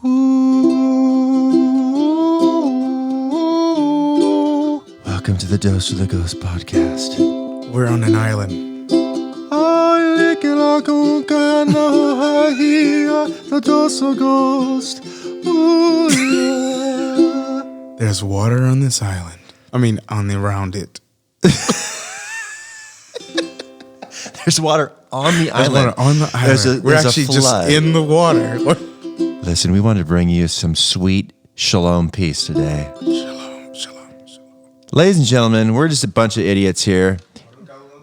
Ooh. Welcome to the Dose of the Ghost podcast. We're on an island. The Dose of Ghost. Ooh, yeah. There's water on this island. Around it. There's water on the island. Water on the island. We're actually just in the water. Listen, we wanted to bring you some sweet shalom peace today. Shalom. Ladies and gentlemen, we're just a bunch of idiots here.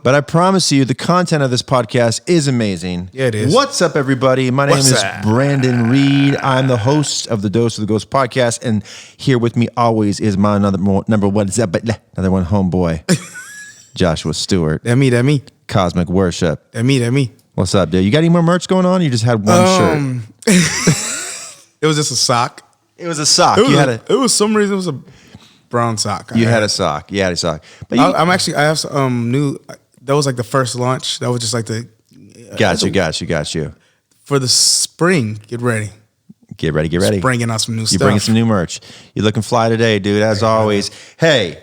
But I promise you, the content of this podcast is amazing. Yeah, it is. What's up, everybody? My name is Brandin Reed. I'm the host of the Dose of the Ghost podcast, and here with me always is my another one homeboy, Joshua Stewart. That me. Cosmic Worship. That me. What's up, dude? You got any more merch going on? You just had one shirt. It was just a sock. It was a sock. It was some reason it was a brown sock. You had a sock. But I have some new. That was like the first launch. That was just like the. Got you. For the spring, get ready. Get ready. Just bringing out some new stuff. You're bringing some new merch. You're looking fly today, dude, as always. Hey,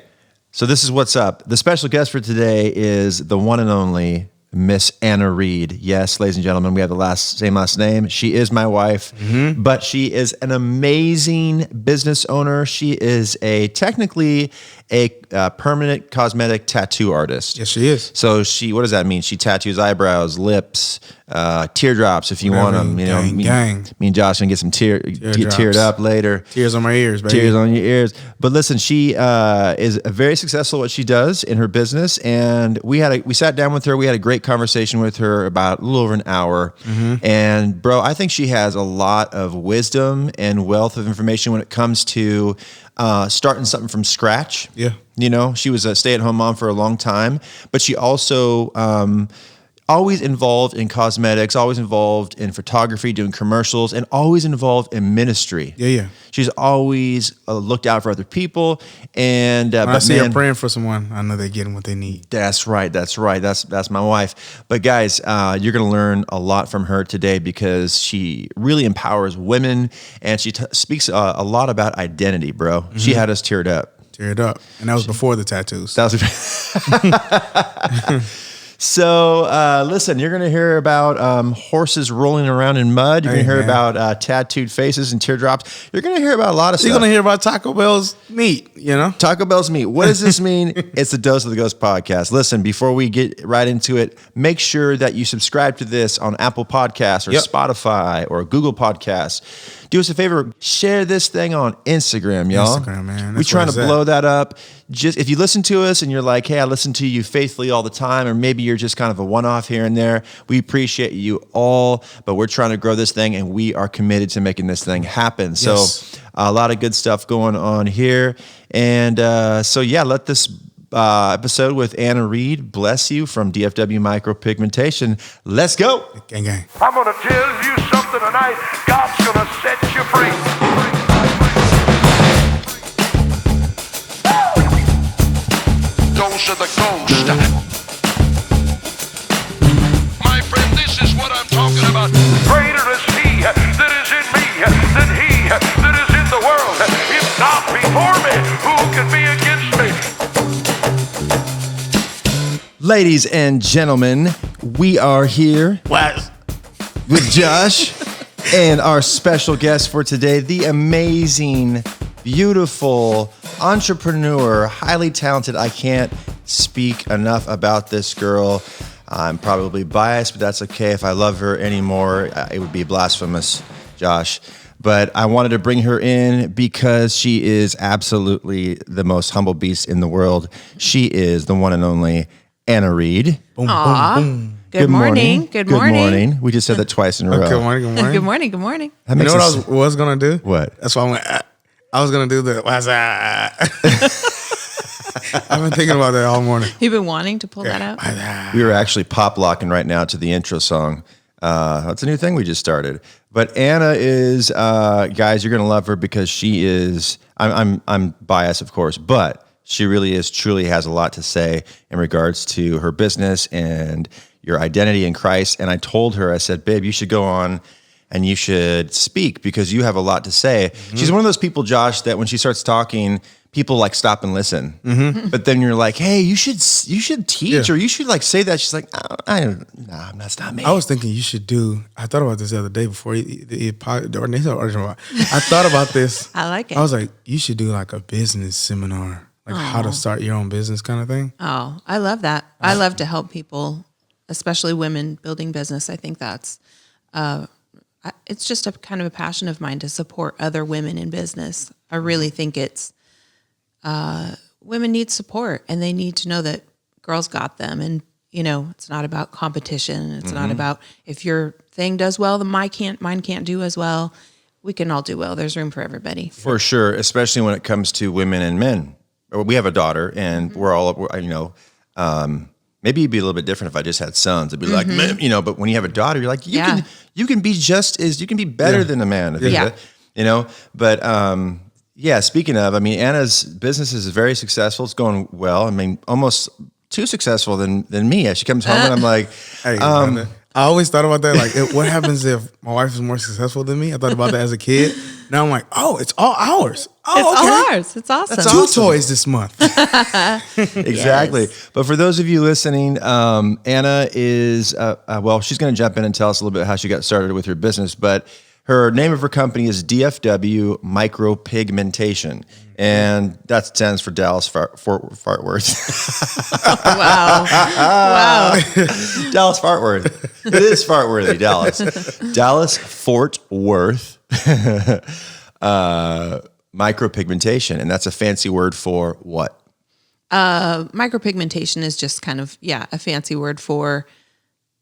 so this is what's up. The special guest for today is the one and only Miss Anna Reed. Yes, ladies and gentlemen, we have the same last name. She is my wife, but she is an amazing business owner. She is technically a permanent cosmetic tattoo artist. Yes, she is. So what does that mean? She tattoos eyebrows, lips, teardrops if you want them. Me and Josh can get some teared up later. Tears on my ears, baby. Tears on your ears. But listen, she is very successful at what she does in her business, and we sat down with her. We had a great conversation with her about a little over an hour. And bro, I think she has a lot of wisdom and wealth of information when it comes to starting something from scratch. Yeah. She was a stay-at-home mom for a long time, but she also always involved in cosmetics, always involved in photography, doing commercials, and always involved in ministry. Yeah. She's always looked out for other people. And when I see her praying for someone, I know they're getting what they need. That's right. That's my wife. But guys, you're going to learn a lot from her today because she really empowers women, and she speaks a lot about identity, bro. She had us teared up. And that was before the tattoos. So, listen, you're going to hear about horses rolling around in mud. You're going to hear about tattooed faces and teardrops. You're going to hear about a lot of stuff. You're going to hear about Taco Bell's meat, Taco Bell's meat. What does this mean? It's the Dose of the Ghost podcast. Listen, before we get right into it, make sure that you subscribe to this on Apple Podcasts or Spotify or Google Podcasts. Do us a favor, share this thing on Instagram, y'all. Instagram, man. We're trying to blow that up. Just if you listen to us and you're like, hey, I listen to you faithfully all the time, or maybe you're just kind of a one-off here and there, we appreciate you all, but we're trying to grow this thing, and we are committed to making this thing happen. Yes. So a lot of good stuff going on here. And let this episode with Anna Reed bless you from DFW Micropigmentation. Let's go. Gang. I'm going to tell you something tonight. God's going to set you free. Dose of the Ghost. My friend, this is what I'm talking about. Greater is he that is in me than he that is in the world. If God be for me, who can be against me? Ladies and gentlemen, we are here with Josh and our special guest for today, the amazing, beautiful, entrepreneur, highly talented. I can't speak enough about this girl. I'm probably biased, but that's okay. If I love her anymore, it would be blasphemous, Josh. But I wanted to bring her in because she is absolutely the most humble beast in the world. She is the one and only Anna Reed. Boom. Good morning. Good morning. We just said that twice in a row. Good morning. Good morning. That You know makes what I was going to do? What? That's why I was going to do the I've been thinking about that all morning. You've been wanting to pull that out? We were actually pop locking right now to the intro song. That's a new thing we just started. But Anna is, guys, you're going to love her because she is, I'm biased, of course, but she really is, truly has a lot to say in regards to her business and your identity in Christ. And I told her, I said, babe, you should go on and you should speak because you have a lot to say. She's one of those people, Josh, that when she starts talking, people like stop and listen. But then you're like, hey, you should teach or you should like say that. She's like, that's not me. I was thinking you should I thought about this the other day before I thought about this. I like it. I was like, you should do like a business seminar, like how to start your own business kind of thing. Oh, I love that. I love to help people, especially women building business. I think that's, it's just a kind of a passion of mine to support other women in business. I really think it's, women need support and they need to know that girls got them. And, it's not about competition. It's not about if your thing does well, then mine can't do as well. We can all do well. There's room for everybody. For sure, especially when it comes to women and men. We have a daughter and we're all, maybe it'd be a little bit different if I just had sons. It'd be like, but when you have a daughter, you're like, you can be you can be better than a man. But, speaking of, Anna's business is very successful. It's going well. Almost too successful than me. She comes home and I'm like, hey, I always thought about that. Like, what happens if my wife is more successful than me? I thought about that as a kid. Now I'm like, oh, it's all ours. Oh, it's all ours. It's awesome. That's awesome. 2 toys this month. Exactly. Yes. But for those of you listening, Anna is, she's going to jump in and tell us a little bit how she got started with her business, but her name of her company is DFW Micropigmentation, and that stands for Dallas Fort Worth. Wow. Dallas Fort Worth. It is Fartworthy, Dallas. Dallas Fort Worth Micropigmentation, and that's a fancy word for what? Micropigmentation is just kind of, a fancy word for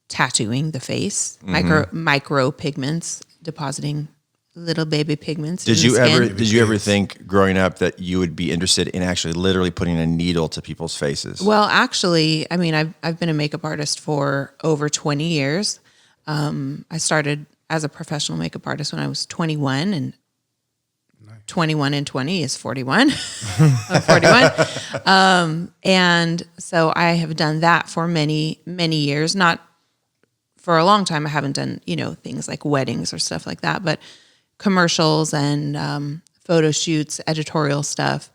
tattooing the face. Micro pigments. Depositing little baby pigments. Did you ever think growing up that you would be interested in actually literally putting a needle to people's faces? Well, actually, I've been a makeup artist for over 20 years. I started as a professional makeup artist when I was 21, and 21 and 20 is 41. 41. And so I have done that for many, many years. Not for a long time. I haven't done, things like weddings or stuff like that, but commercials and photo shoots, editorial stuff,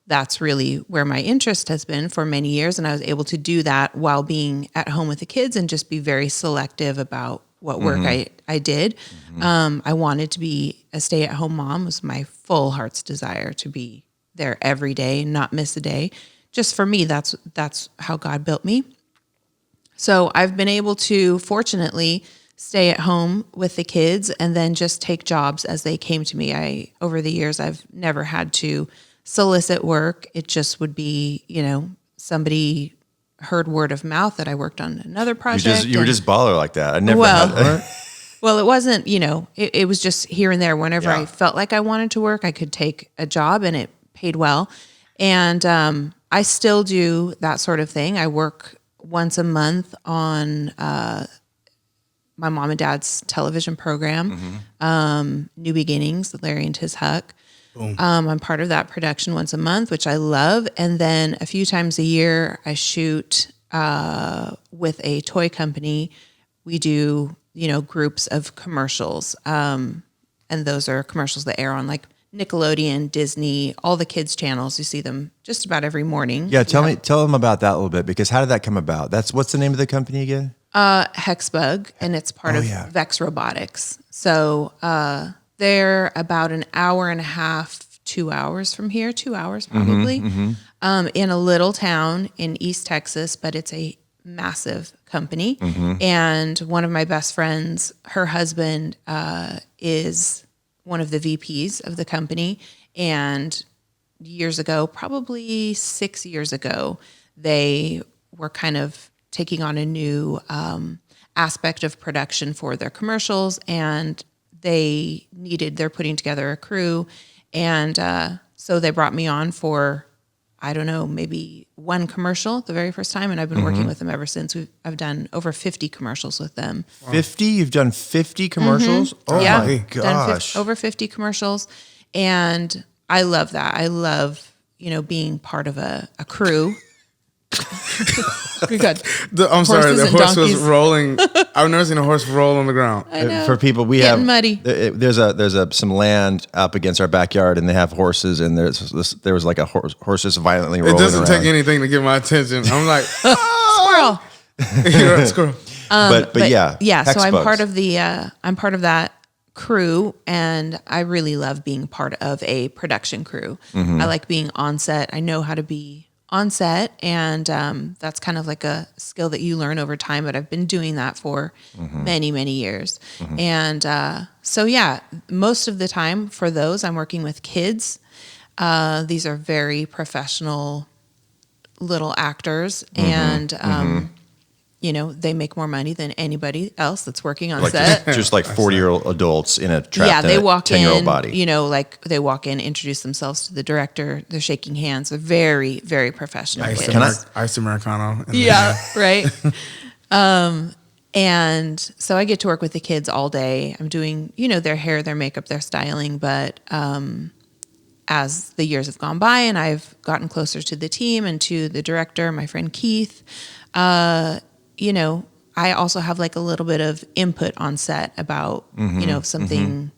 that's really where my interest has been for many years. And I was able to do that while being at home with the kids and just be very selective about what work I did. I wanted to be a stay-at-home mom. It was my full heart's desire to be there every day and not miss a day. Just for me, that's how God built me. So I've been able to, fortunately, stay at home with the kids and then just take jobs as they came to me. Over the years, I've never had to solicit work. It just would be, somebody heard word of mouth that I worked on another project. You were just baller like that. I never had that. Well, it wasn't, it was just here and there. Whenever I felt like I wanted to work, I could take a job and it paid well. And I still do that sort of thing. I work once a month on my mom and dad's television program, New Beginnings, Larry and Tiz Huck. I'm part of that production once a month, which I love. And then a few times a year, I shoot with a toy company. We do, groups of commercials. And those are commercials that air on like Nickelodeon, Disney, all the kids channels. You see them just about every morning. Yeah, tell them about that a little bit, because how did that come about? What's the name of the company again? Hexbug, and it's part of Vex Robotics. So they're about an hour and a half, 2 hours from here, 2 hours probably, in a little town in East Texas, but it's a massive company. And one of my best friends, her husband is one of the VPs of the company. And years ago, probably 6 years ago, they were kind of taking on a new aspect of production for their commercials, and they're putting together a crew. And so they brought me on for, I don't know, maybe one commercial the very first time. And I've been working with them ever since. I've done over 50 commercials with them. 50? You've done 50 commercials? Oh my gosh. Over 50 commercials. And I love that. I love, being part of a crew Good. I'm sorry, the Horses and horse was donkeys. rolling. I've never seen a horse roll on the ground. I know. For people, we Getting have muddy. There's some land up against our backyard, and they have horses, and there was like a horse just violently rolling It doesn't around. take anything to get my attention. I'm like, Squirrel. you're a squirrel. But yeah. So I'm Hex part bugs. of I'm part of that crew, and I really love being part of a production crew. Mm-hmm. I like being on set. I know how to be on set, and that's kind of like a skill that you learn over time, but I've been doing that for many, many years. And so yeah, most of the time for those, I'm working with kids. These are very professional little actors, and you know, they make more money than anybody else that's working on like set. just like 40-year-old adults in a trap. Yeah, they walk 10-year-old in, body. you know, like they walk in, introduce themselves to the director. They're shaking hands. They're very, very professional. Ice kids. Americano. And Yeah, right. And so I get to work with the kids all day. I'm doing, you know, their hair, their makeup, their styling. But as the years have gone by and I've gotten closer to the team and to the director, my friend Keith, you know, I also have like a little bit of input on set about, you know, if something,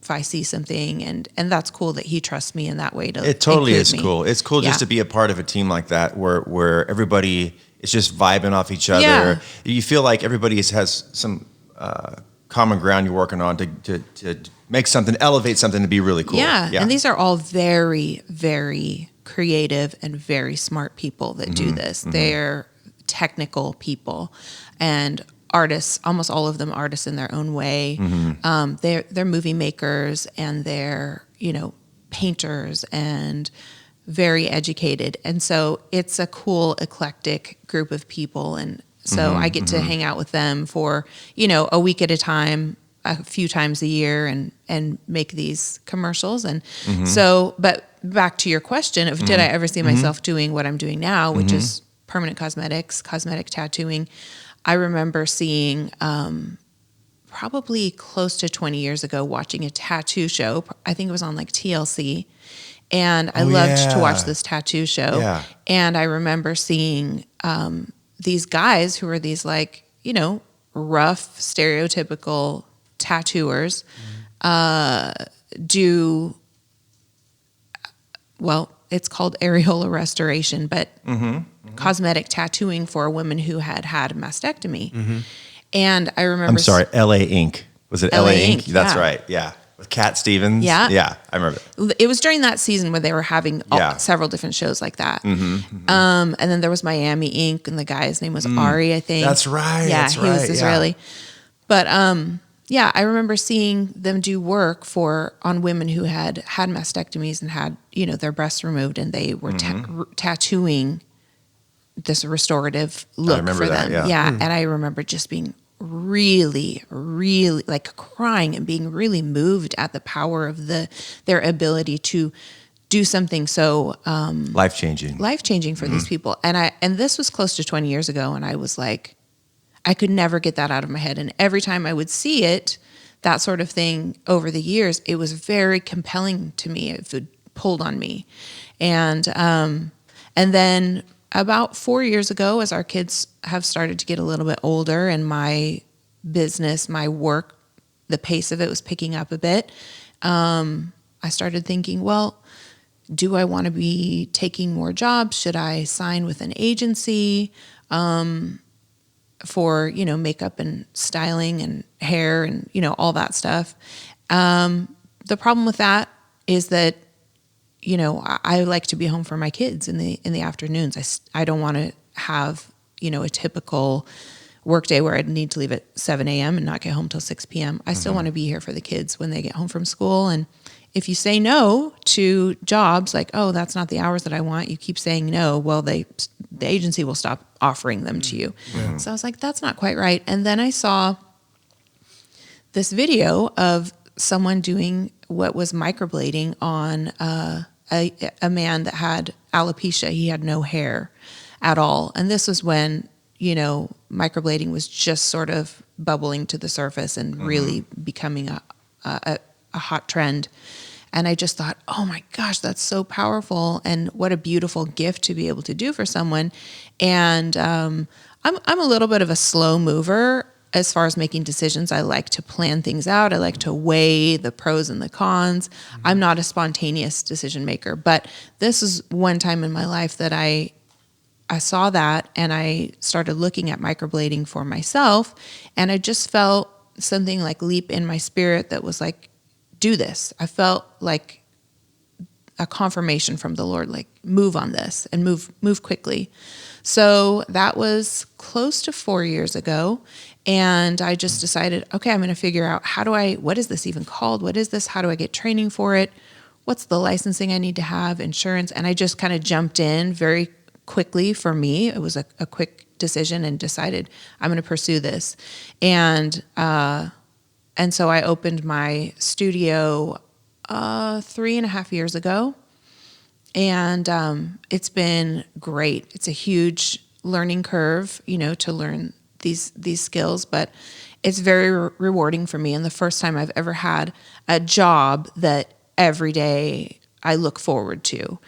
if I see something, and that's cool that he trusts me in that way to It totally include is me. cool. It's cool just Yeah. to be a part of a team like that where everybody is just vibing off each other. Yeah. You feel like everybody has some common ground you're working on to make something, elevate something to be really cool. Yeah. And these are all very, very creative and very smart people that do this. They're technical people and artists, almost all of them artists in their own way. They're movie makers, and they're, you know, painters and very educated. And so it's a cool, eclectic group of people. And so I get to hang out with them for, you know, a week at a time, a few times a year, and make these commercials. And so, but back to your question of did I ever see myself doing what I'm doing now, which is permanent cosmetics, cosmetic tattooing. I remember seeing probably close to 20 years ago, watching a tattoo show. I think it was on like TLC. And I loved to watch this tattoo show. Yeah. And I remember seeing these guys who were these like, you know, rough, stereotypical tattooers do, well, it's called areola restoration, but cosmetic tattooing for women who had a mastectomy. And I remember... I'm sorry, LA Inc. Was it LA, LA Inc? Inc, That's yeah. right, yeah. With Cat Stevens? Yeah. Yeah, I remember that. It was during that season where they were having several different shows like that. And then there was Miami Inc. and the guy's name was Ari, I think. That's right, Yeah, that's he was right, Israeli. But yeah, I remember seeing them do work on women who had mastectomies and had, you know, their breasts removed, and they were tattooing this restorative look remember for that, them. yeah. And I remember just being really, really like crying and being really moved at the power of their ability to do something so life-changing for these people. And this was close to 20 years ago, and I was like, I could never get that out of my head. And every time I would see it, that sort of thing over the years, it was very compelling to me. It pulled on me. And then about 4 years ago, as our kids have started to get a little bit older and my business, my work, the pace of it was picking up a bit, I started thinking, well, do I want to be taking more jobs? Should I sign with an agency for, you know, makeup and styling and hair and, you know, all that stuff? The problem with that is that, you know, I like to be home for my kids in the afternoons. I don't want to have, you know, a typical work day where I'd need to leave at 7 a.m. and not get home till 6 p.m. I still want to be here for the kids when they get home from school. And if you say no to jobs like, oh, that's not the hours that I want, you keep saying no, well, the agency will stop offering them to you. So I was like, that's not quite right. And then I saw this video of someone doing what was microblading on a man that had alopecia. He had no hair at all. And this was when, you know, microblading was just sort of bubbling to the surface and really becoming a hot trend. And I just thought, oh my gosh, that's so powerful. And what a beautiful gift to be able to do for someone. And I'm a little bit of a slow mover as far as making decisions. I like to plan things out. I like to weigh the pros and the cons. I'm not a spontaneous decision maker, but this is one time in my life that I saw that, and I started looking at microblading for myself, and I just felt something like leap in my spirit that was like, do this. I felt like a confirmation from the Lord, like move on this and move quickly. So that was close to 4 years ago. And I just decided, okay, I'm going to figure out what is this even called? What is this? How do I get training for it? What's the licensing I need to have, insurance? And I just kind of jumped in very quickly. For me, it was a quick decision, and decided I'm going to pursue this. And so I opened my studio 3.5 years ago. And it's been great. It's a huge learning curve, to learn these skills, but it's very rewarding for me. And the first time I've ever had a job that every day I look forward to.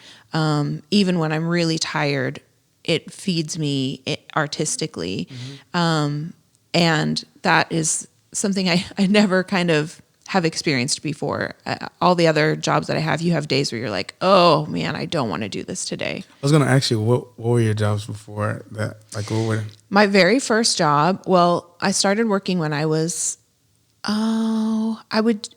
Even when I'm really tired, it feeds me artistically. And that is something I never kind of have experienced before. All the other jobs that I have, you have days where you're like, oh man, I don't want to do this today. I was going to ask you, what were your jobs before that? Like, what were? My very first job, well, I started working when I was, I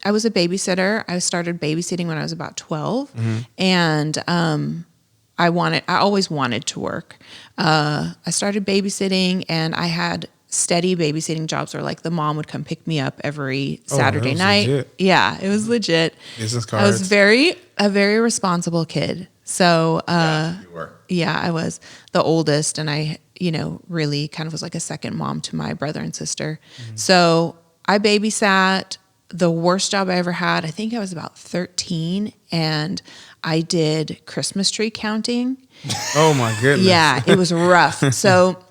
was a babysitter. I started babysitting when I was about 12. And I always wanted to work. I started babysitting, and I had steady babysitting jobs where like the mom would come pick me up every Saturday night. Legit. Yeah, it was legit. Business cards. I was a very responsible kid. So, You were. yeah, I was the oldest, and I, really kind of was like a second mom to my brother and sister. So I babysat. The worst job I ever had, I think I was about 13, and I did Christmas tree counting. Oh my goodness. Yeah, it was rough. So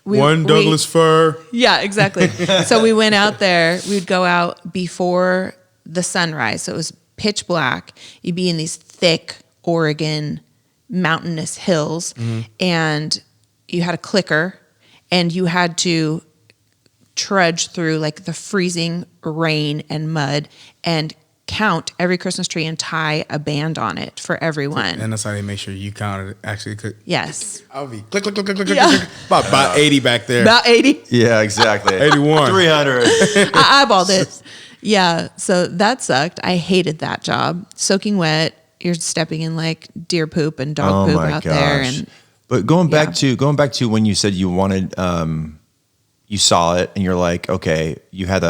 one Douglas fir. Yeah, exactly. So we went out there. We'd go out before the sunrise. So it was pitch black. You'd be in these thick Oregon mountainous hills, and you had a clicker, and you had to trudge through like the freezing rain and mud and count every Christmas tree and tie a band on it for everyone. And that's how they make sure you counted it. Actually, Yes. I'll be click, click, click, click, click, Yeah. click. About 80 back there. About 80. Yeah, exactly. 81. 300. I eyeballed it. Yeah. So that sucked. I hated that job. Soaking wet. You're stepping in like deer poop and dog poop out there. And but going back to when you said you wanted, you saw it and you're like, okay, you had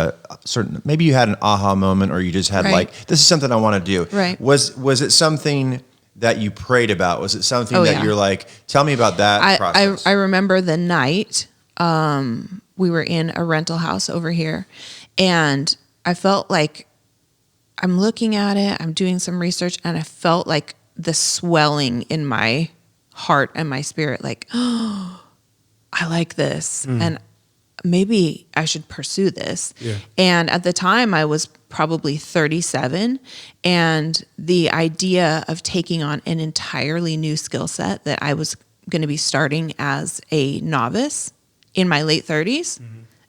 maybe you had an aha moment, or you just had like, this is something I want to do. Right. Was it something that you prayed about? Was it something that you're like, tell me about that process? I remember the night we were in a rental house over here, and I felt like I'm looking at it, I'm doing some research, and I felt like the swelling in my heart and my spirit, like, oh, I like this. And maybe I should pursue this. Yeah. And at the time I was probably 37, and the idea of taking on an entirely new skill set that I was going to be starting as a novice in my late 30s,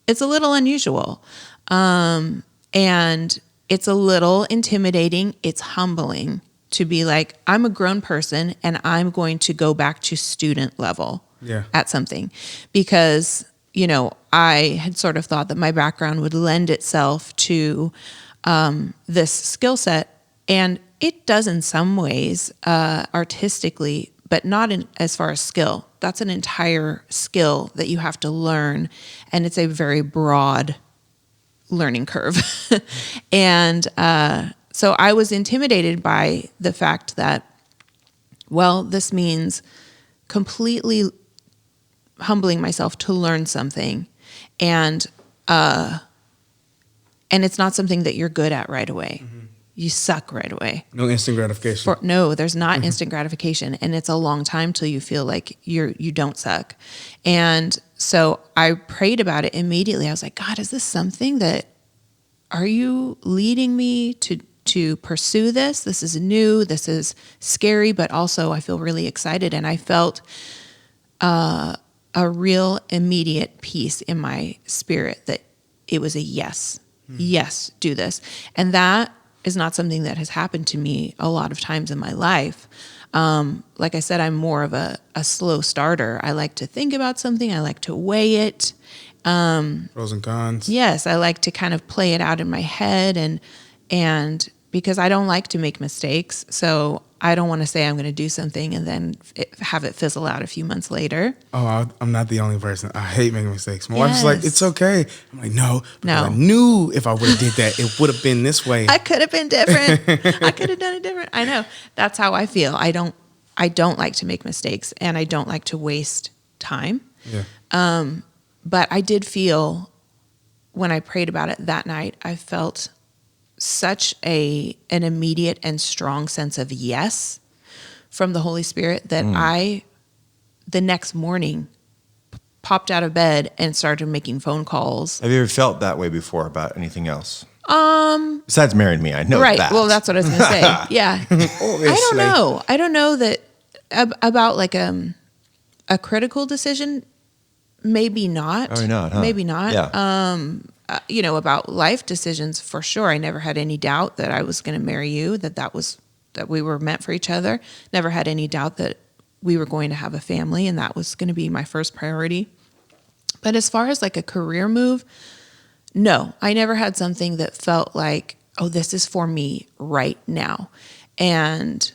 it's a little unusual. And it's a little intimidating. It's humbling to be like, I'm a grown person and I'm going to go back to student level at something, because I had sort of thought that my background would lend itself to this skill set, and it does in some ways artistically, but not as far as skill. That's an entire skill that you have to learn, and it's a very broad learning curve. And so I was intimidated by the fact that, well, this means completely humbling myself to learn something, and it's not something that you're good at right away. You suck right away. No instant gratification. No, there's not instant gratification, and it's a long time till you feel like you don't suck. And so I prayed about it immediately. I was like, God, is this something that, are you leading me to pursue this. This is new. This is scary, but also I feel really excited. And I felt a real immediate peace in my spirit that it was a yes. Yes, do this. And that is not something that has happened to me a lot of times in my life. Like I said, I'm more of a slow starter. I like to think about something. I like to weigh it. Pros and cons. Yes, I like to kind of play it out in my head, and because I don't like to make mistakes, so I don't want to say I'm going to do something and then have it fizzle out a few months later. Oh, I'm not the only person. I hate making mistakes. My wife's like, it's okay. I'm like, no. No. I knew if I would have did that, it would have been this way. I could have been different. I could have done it different. I know. That's how I feel. I don't like to make mistakes, and I don't like to waste time. Yeah. But I did feel, when I prayed about it that night, I felt such an immediate and strong sense of yes from the Holy Spirit that I, the next morning, popped out of bed and started making phone calls. Have you ever felt that way before about anything else? Besides marrying me, I know Right. that. Well, that's what I was going to say. Yeah. I don't know. I don't know that about like a critical decision. Maybe not. Probably not, huh? Maybe not. Yeah. About life decisions, for sure. I never had any doubt that I was going to marry you, that we were meant for each other. Never had any doubt that we were going to have a family, and that was going to be my first priority. But as far as like a career move, no, I never had something that felt like, oh, this is for me right now. And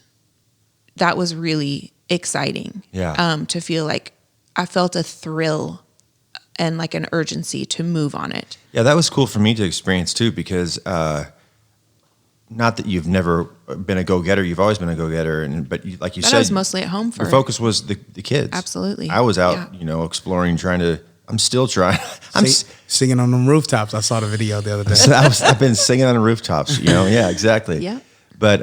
that was really exciting. Yeah. To feel like I felt a thrill and like an urgency to move on it. Yeah, that was cool for me to experience too, because not that you've never been a go-getter, you've always been a go-getter, but like you said, I was mostly at home for your focus was the kids. Absolutely. I was out, exploring, I'm still trying. Singing on them rooftops. I saw the video the other day. So I've been singing on the rooftops, Yeah, exactly. Yeah. But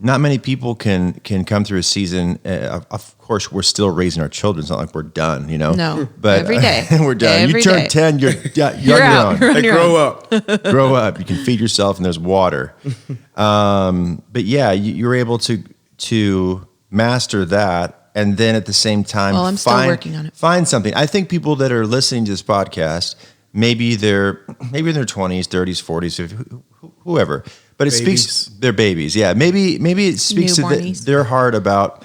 not many people can come through a season. Of course, we're still raising our children. It's not like we're done, No, But every day. we're done. Every you turn day. 10, you're You're out. on your own. They grow up. Grow up. You can feed yourself, and there's water. But yeah, you're able to master that, and then at the same time, Well, I'm still working on it. Find something. I think people that are listening to this podcast, maybe they're in their 20s, 30s, 40s, whoever. But it speaks, they're babies. Yeah. Maybe it speaks to Newbornies. their heart about,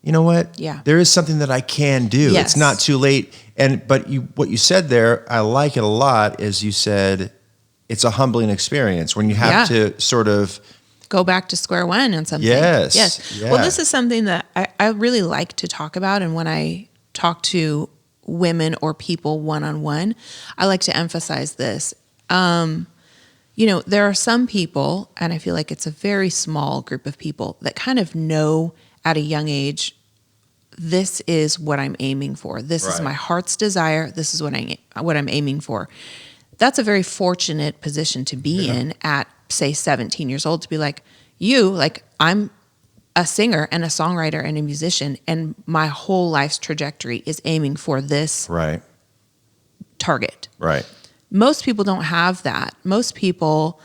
you know what? Yeah. There is something that I can do. Yes. It's not too late. But what you said there, I like it a lot, is you said it's a humbling experience when you have to sort of go back to square one on something. Yes. Yes. Yeah. Well, this is something that I really like to talk about. And when I talk to women or people one-on-one, I like to emphasize this. There are some people, and I feel like it's a very small group of people that kind of know at a young age, this is what I'm aiming for. This is my heart's desire. This is what I'm aiming for. That's a very fortunate position to be in at, say, 17 years old, to be like, I'm a singer and a songwriter and a musician, and my whole life's trajectory is aiming for this target. Right. Most people don't have that. Most people,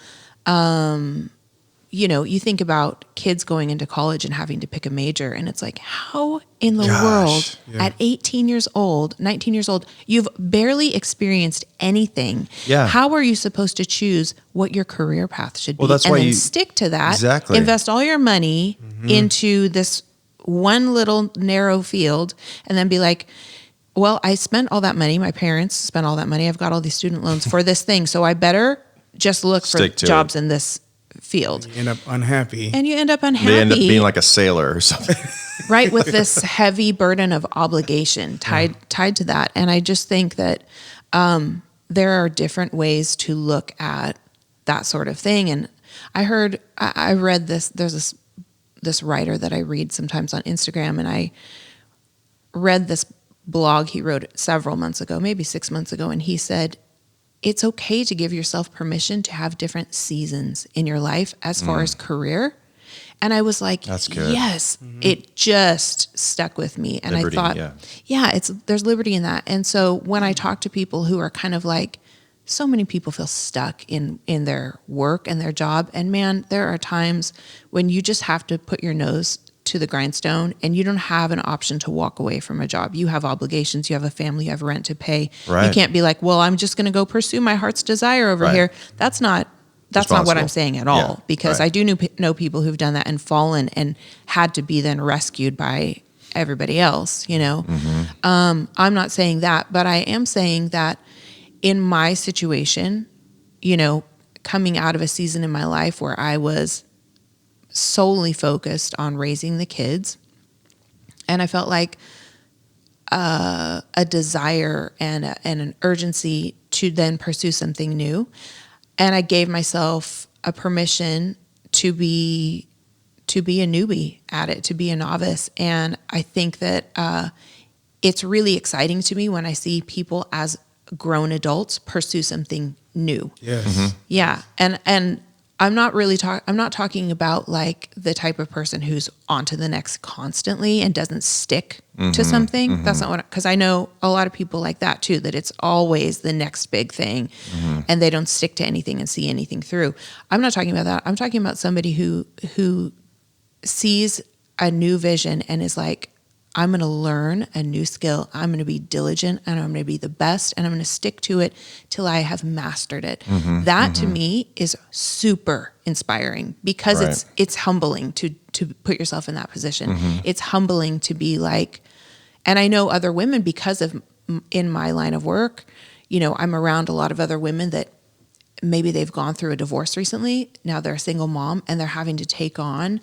you think about kids going into college and having to pick a major, and it's like, how in the world at 18 years old, 19 years old, you've barely experienced anything. Yeah. How are you supposed to choose what your career path should be? Well, that's and why then you stick to that. Exactly. Invest all your money into this one little narrow field, and then be like, well, I spent all that money. My parents spent all that money. I've got all these student loans for this thing. So I better just look for jobs in this field. You end up unhappy. And you end up unhappy. They end up being like a sailor or something. Right, with this heavy burden of obligation tied to that. And I just think that there are different ways to look at that sort of thing. And I read this, there's this writer that I read sometimes on Instagram, and I read this blog he wrote several months ago, maybe 6 months ago, and he said, it's okay to give yourself permission to have different seasons in your life as far as career. And I was like, that's good. Yes, it just stuck with me. And liberty, I thought, there's liberty in that. And so when I talk to people who are kind of like so many people feel stuck in their work and their job. And man, there are times when you just have to put your nose to the grindstone and you don't have an option to walk away from a job. You have obligations, you have a family, you have rent to pay. Right. You can't be like, well, I'm just going to go pursue my heart's desire over Right. here. That's not what I'm saying at all, Yeah. because Right. I do know people who've done that and fallen and had to be then rescued by everybody else, you know. I'm not saying that, but I am saying that in my situation, you know, coming out of a season in my life where I was solely focused on raising the kids, and I felt like a desire and an urgency to then pursue something new. And I gave myself a permission to be a newbie at it, to be a novice. And I think that it's really exciting to me when I see people as grown adults pursue something new. Yes. Yeah. And I'm not talking about like the type of person who's on to the next constantly and doesn't stick to something. That's not what, because I know a lot of people like that too, that it's always the next big thing and they don't stick to anything and see anything through. I'm not talking about that. I'm talking about somebody who sees a new vision and is like, I'm going to learn a new skill. I'm going to be diligent and I'm going to be the best and I'm going to stick to it till I have mastered it. That to me is super inspiring because Right. it's humbling to put yourself in that position. It's humbling to be like, and I know other women because of in my line of work, you know, I'm around a lot of other women that maybe they've gone through a divorce recently. Now they're a single mom and they're having to take on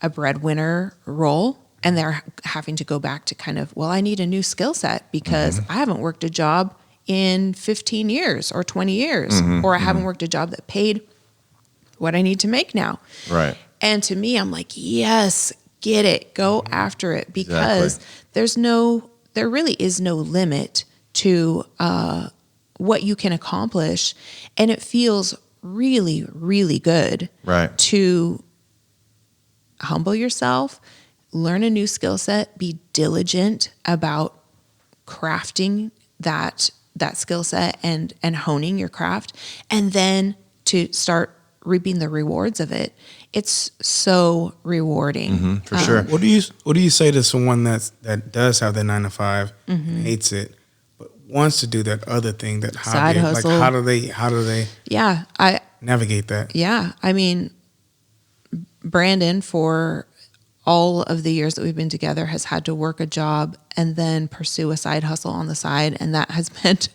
a breadwinner role. And they're having to go back to kind of, well, I need a new skill set because I haven't worked a job in 15 years or 20 years, or I haven't worked a job that paid what I need to make now. Right. And to me, I'm like, yes, get it, go after it, because there really is no limit to what you can accomplish. And it feels really, really good Right. to humble yourself, learn a new skill set, be diligent about crafting that skill set and honing your craft, and then to start reaping the rewards of it. It's so rewarding. For sure. What do you say to someone that does have the 9 to 5, hates it, but wants to do that other thing, that hobby? Side hustle. Like how do they navigate that? Yeah. I mean, Brandin, for all of the years that we've been together, has had to work a job and then pursue a side hustle on the side. And that has meant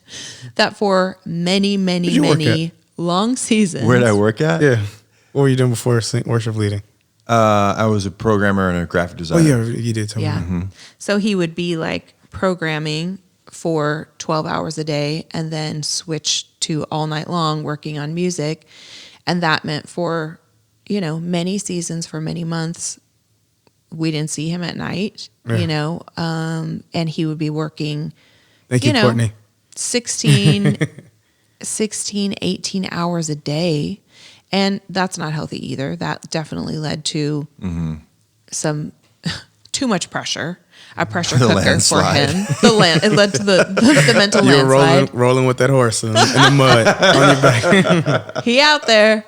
that for many, many, many long seasons. Where did I work at? Yeah. What were you doing before worship leading? I was a programmer and a graphic Oh, designer. yeah, you did tell me. Yeah. So he would be like programming for 12 hours a day and then switch to all night long working on music. And that meant for, you know, many seasons, for many months, we didn't see him at night, you know, and he would be working, Thank you, Courtney. 16, 18 hours a day. And that's not healthy either. That definitely led to some too much pressure, a pressure The cooker landslide. for him. It led to the mental You were landslide. rolling with that horse in the mud on your back. He out there.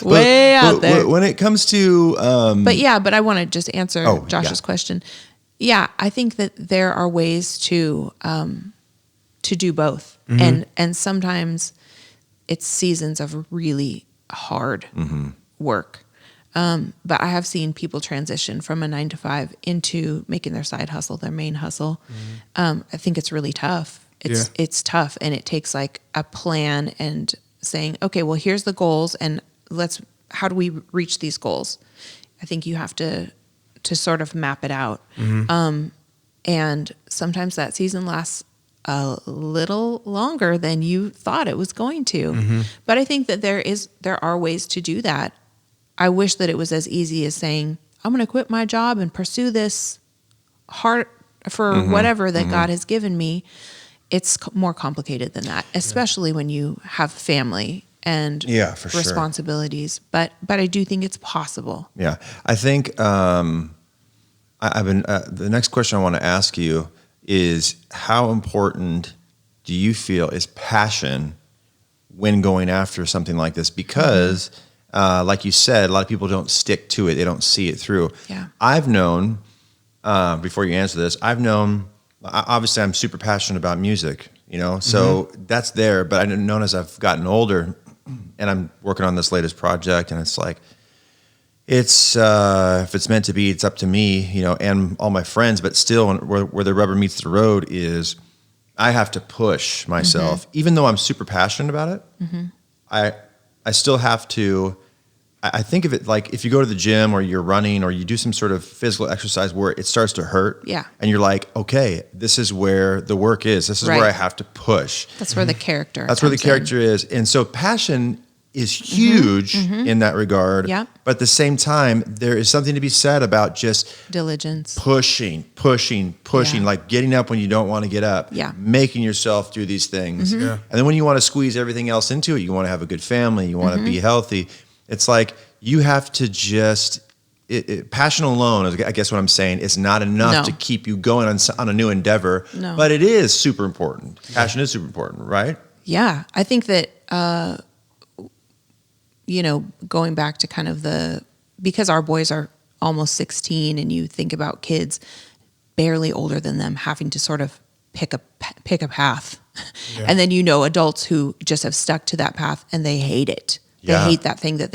Way out there. When it comes to, But I want to just answer Josh's yeah. question. Yeah, I think that there are ways to do both, and sometimes it's seasons of really hard work. But I have seen people transition from a 9 to 5 into making their side hustle their main hustle. I think it's really tough. It's tough, and it takes like a plan and saying, okay, well, here's the goals, and how do we reach these goals? I think you have to sort of map it out. And sometimes that season lasts a little longer than you thought it was going to. But I think that there are ways to do that. I wish that it was as easy as saying, I'm going to quit my job and pursue this heart for whatever that God has given me. It's more complicated than that, especially when you have family and for sure. responsibilities. But I do think it's possible. Yeah, I think I've been. The next question I want to ask you is, how important do you feel is passion when going after something like this because, like you said, a lot of people don't stick to it. They don't see it through. Yeah. I've known, before you answer this, obviously I'm super passionate about music, so that's there. But I've known as I've gotten older and I'm working on this latest project, and it's like, if it's meant to be, it's up to me, and all my friends, but still where the rubber meets the road is I have to push myself, even though I'm super passionate about it. I still have to, I think of it like if you go to the gym or you're running or you do some sort of physical exercise where it starts to hurt. Yeah. And you're like, okay, this is where the work is. This is where I have to push. That's where the character That's where the character is. And so passion is huge in that regard. Yeah. But at the same time, there is something to be said about just diligence, pushing, like getting up when you don't want to get up, making yourself do these things. Yeah. And then when you want to squeeze everything else into it, you want to have a good family, you want to be healthy. It's like you have to just, passion alone, is, I guess what I'm saying, is not enough to keep you going on a new endeavor. No. But it is super important. Passion is super important, right? Yeah. I think that, going back to kind of because our boys are almost 16 and you think about kids barely older than them having to sort of pick a path. Yeah. And then, adults who just have stuck to that path and they hate it. They hate that thing that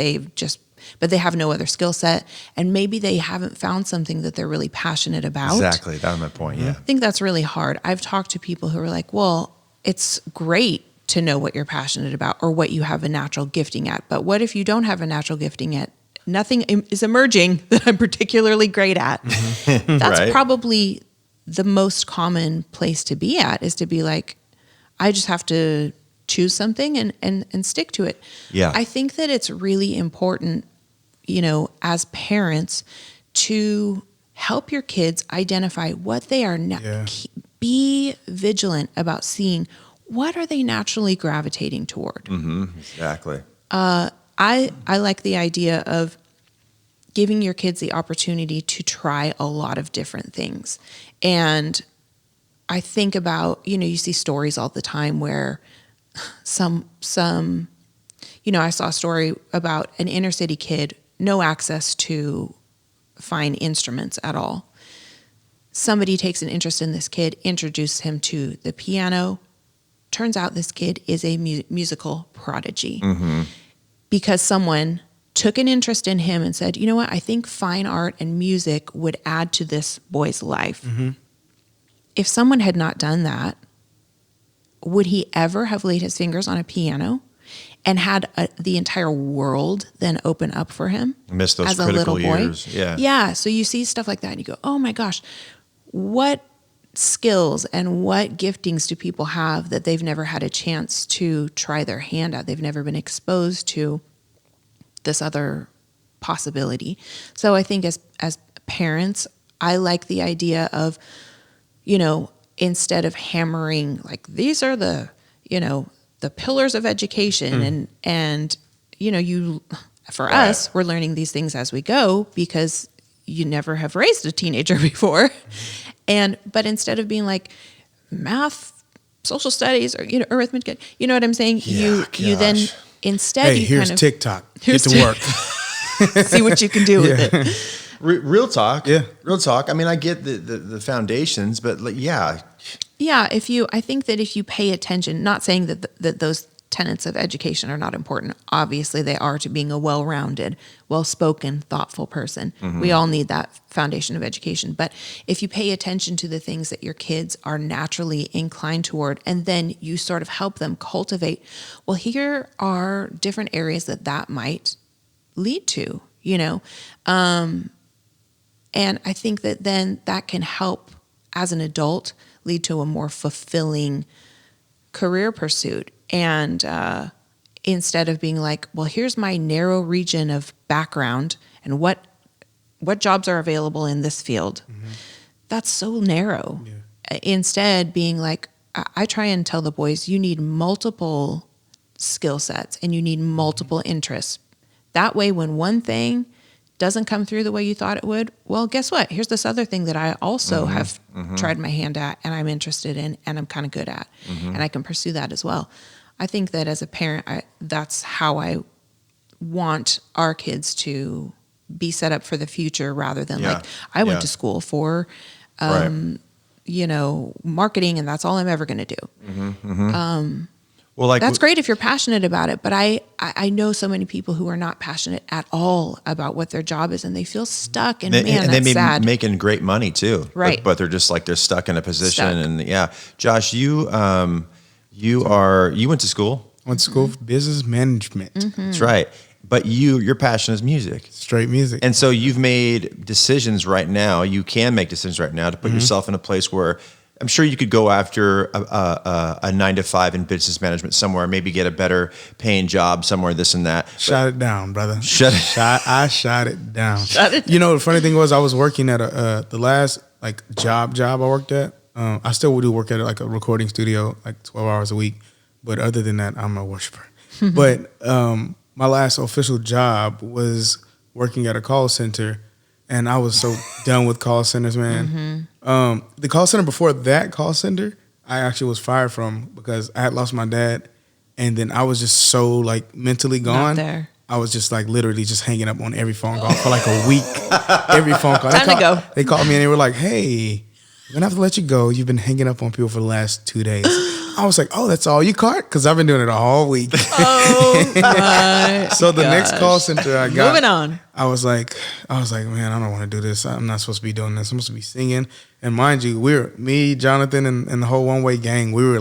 but they have no other skill set. And maybe they haven't found something that they're really passionate about. Exactly. That's my point. Yeah. I think that's really hard. I've talked to people who are like, well, it's great to know what you're passionate about or what you have a natural gifting at. But what if you don't have a natural gifting at? Nothing is emerging that I'm particularly great at. That's probably the most common place to be at, is to be like, I just have to choose something and stick to it. Yeah. I think that it's really important, as parents, to help your kids identify what they are. Be vigilant about seeing what are they naturally gravitating toward. Exactly. I like the idea of giving your kids the opportunity to try a lot of different things. And I think about, you see stories all the time where some I saw a story about an inner city kid, no access to fine instruments at all. Somebody takes an interest in this kid, introduces him to the piano. Turns out this kid is a musical prodigy because someone took an interest in him and said, you know what, I think fine art and music would add to this boy's life. If someone had not done that, would he ever have laid his fingers on a piano and had the entire world then open up for him? Missed those as critical a little boy? years. Yeah. Yeah. So you see stuff like that and you go, oh my gosh, what skills and what giftings do people have that they've never had a chance to try their hand at? They've never been exposed to this other possibility. So I think as parents, I like the idea of, instead of hammering like these are the pillars of education and for us, we're learning these things as we go because you never have raised a teenager before. But instead of being like math, social studies, or arithmetic, you know what I'm saying? Yeah, you then instead here's TikTok. Get to work. See what you can do with it. Real talk. Yeah. Real talk. I mean, I get the foundations, but Yeah, I think that if you pay attention, not saying that those tenets of education are not important. Obviously, they are to being a well-rounded, well-spoken, thoughtful person. We all need that foundation of education. But if you pay attention to the things that your kids are naturally inclined toward, and then you sort of help them cultivate, well, here are different areas that might lead to, and I think that then that can help as an adult lead to a more fulfilling career pursuit. And instead of being like, well, here's my narrow region of background and what jobs are available in this field. That's so narrow. Yeah. Instead being like, I try and tell the boys, you need multiple skill sets and you need multiple interests. That way, when one thing doesn't come through the way you thought it would, well, guess what? Here's this other thing that I also have tried my hand at and I'm interested in and I'm kind of good at, and I can pursue that as well. I think that as a parent, that's how I want our kids to be set up for the future, rather than like I went to school for, marketing, and that's all I'm ever going to do. Well, like that's great if you're passionate about it, but I know so many people who are not passionate at all about what their job is, and they feel stuck. And man, they that's may sad. be making great money too, right? But they're just like they're stuck in a position. And Josh, you went to school. Went to school for business management. That's right. But your passion is music. Straight music. And so you've made decisions right now. You can make decisions right now to put yourself in a place where I'm sure you could go after a 9-to-5 in business management somewhere, maybe get a better paying job somewhere, this and that. Shot it down, brother. I shot it down. You know, the funny thing was I was working at the last like job I worked at. I still do work at like a recording studio, like 12 hours a week. But other than that, I'm a worshiper. But my last official job was working at a call center, and I was so done with call centers, man. The call center before that call center, I actually was fired from because I had lost my dad, and then I was just so like mentally gone. Not there. I was just like literally just hanging up on every phone call for like a week. Every phone call. Time to go. They called me and they were like, "Hey, we're gonna have to let you go. You've been hanging up on people for the last 2 days." I was like, "Oh, that's all you caught?" Because I've been doing it all week. Oh my! So the next call center I got, moving on. I was like, man, I don't want to do this. I'm not supposed to be doing this. I'm supposed to be singing. And mind you, me, Jonathan, and the whole One Way gang, we were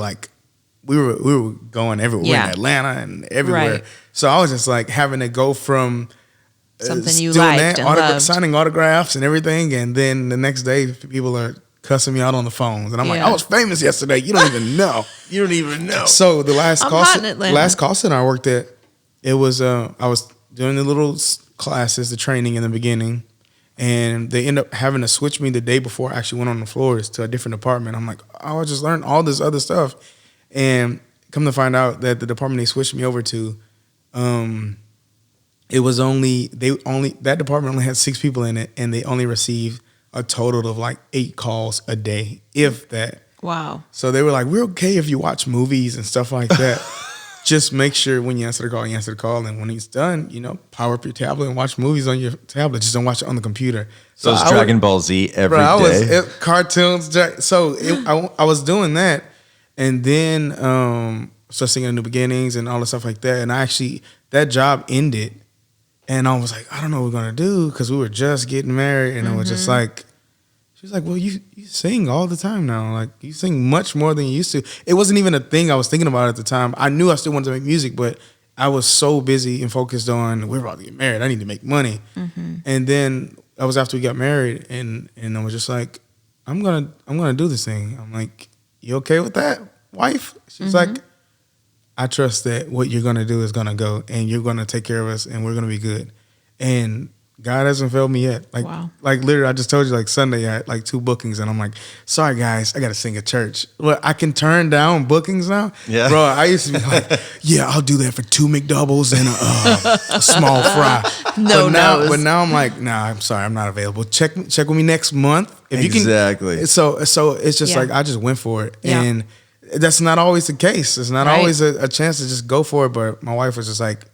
going everywhere. We're in Atlanta and everywhere. Right. So I was just like having to go from something you doing liked and loved, signing autographs and everything, and then the next day people are cussing me out on the phones, and I'm like, I was famous yesterday. You don't even know. You don't even know. So the last call center I worked at, it was I was doing the little classes, the training in the beginning, and they end up having to switch me the day before I actually went on the floors to a different department. I'm like, I just learned all this other stuff, and come to find out that the department they switched me over to, it was that department only had 6 people in it, and they only received a total of like 8 calls a day, if that. Wow. So they were like, we're okay if you watch movies and stuff like that. Just make sure when you answer the call, you answer the call. And when it's done, power up your tablet and watch movies on your tablet. Just don't watch it on the computer. So it's Dragon Ball Z every day. Cartoons. So I was doing that. And then started singing New Beginnings and all the stuff like that. And that job ended. And I was like, I don't know what we're going to do, because we were just getting married. And I was just like, she was like, well, you sing all the time now. Like, you sing much more than you used to. It wasn't even a thing I was thinking about at the time. I knew I still wanted to make music, but I was so busy and focused on, we're about to get married. I need to make money. And then that was after we got married. And I was just like, I'm gonna do this thing. I'm like, you okay with that, wife? She's like, I trust that what you're going to do is going to go, and you're going to take care of us, and we're going to be good. And God hasn't failed me yet. Like, wow. Like literally, I just told you, like Sunday, I had like 2 bookings, and I'm like, sorry guys, I got to sing at church. Well, I can turn down bookings now. Yeah. Bro, I used to be like, yeah, I'll do that for 2 McDoubles and a small fry. But now I'm like, nah, I'm sorry, I'm not available. Check with me next month. If exactly. You can. So it's just like, I just went for it. Yeah. And that's not always the case. It's not always a chance to just go for it. But my wife was just like,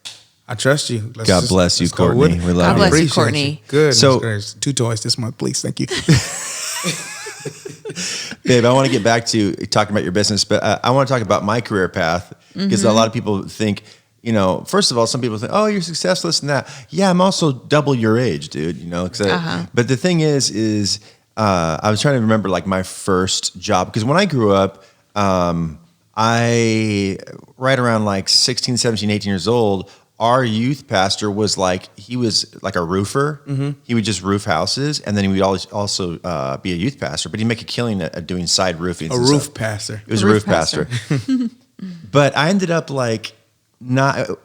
I trust you. God bless you, Courtney. We love you. God bless you, Courtney. Good. So, 2 toys this month, please. Thank you. Babe, I want to get back to talking about your business, but I want to talk about my career path, because a lot of people think, first of all, some people think, oh, you're successful, this and that. Yeah, I'm also double your age, dude. But the thing is I was trying to remember like my first job, because when I grew up, I right around like 16, 17, 18 years old, our youth pastor was like, he was like a roofer. He would just roof houses, and then he would also be a youth pastor, but he'd make a killing at doing side roofing. A roof pastor. It was a roof pastor. But I ended up like,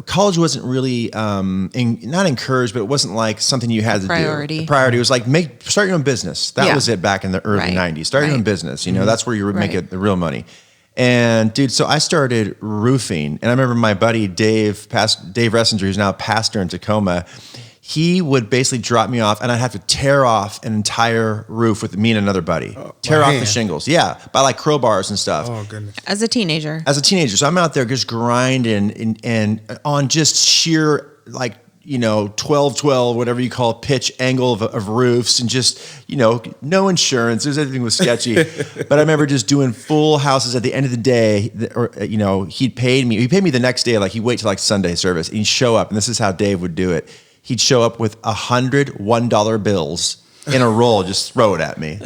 college wasn't really not encouraged, but it wasn't like something you had to do. The priority was like start your own business. That was it back in the early 90s. Start your own business. That's where you would make the real money. And dude, so I started roofing, and I remember my buddy Dave Ressinger, who's now a pastor in Tacoma. he would basically drop me off, and I'd have to tear off an entire roof with me and another buddy. Tear off the shingles. Yeah, by like crowbars and stuff. Oh, goodness. As a teenager. So I'm out there just grinding and on just sheer like, 12, whatever you call pitch angle of roofs, and just, no insurance. Everything was sketchy. But I remember just doing full houses at the end of the day, or, he paid me the next day. Like he'd wait till like Sunday service and he'd show up, and this is how Dave would do it. He'd show up with $100 bills in a roll, just throw it at me.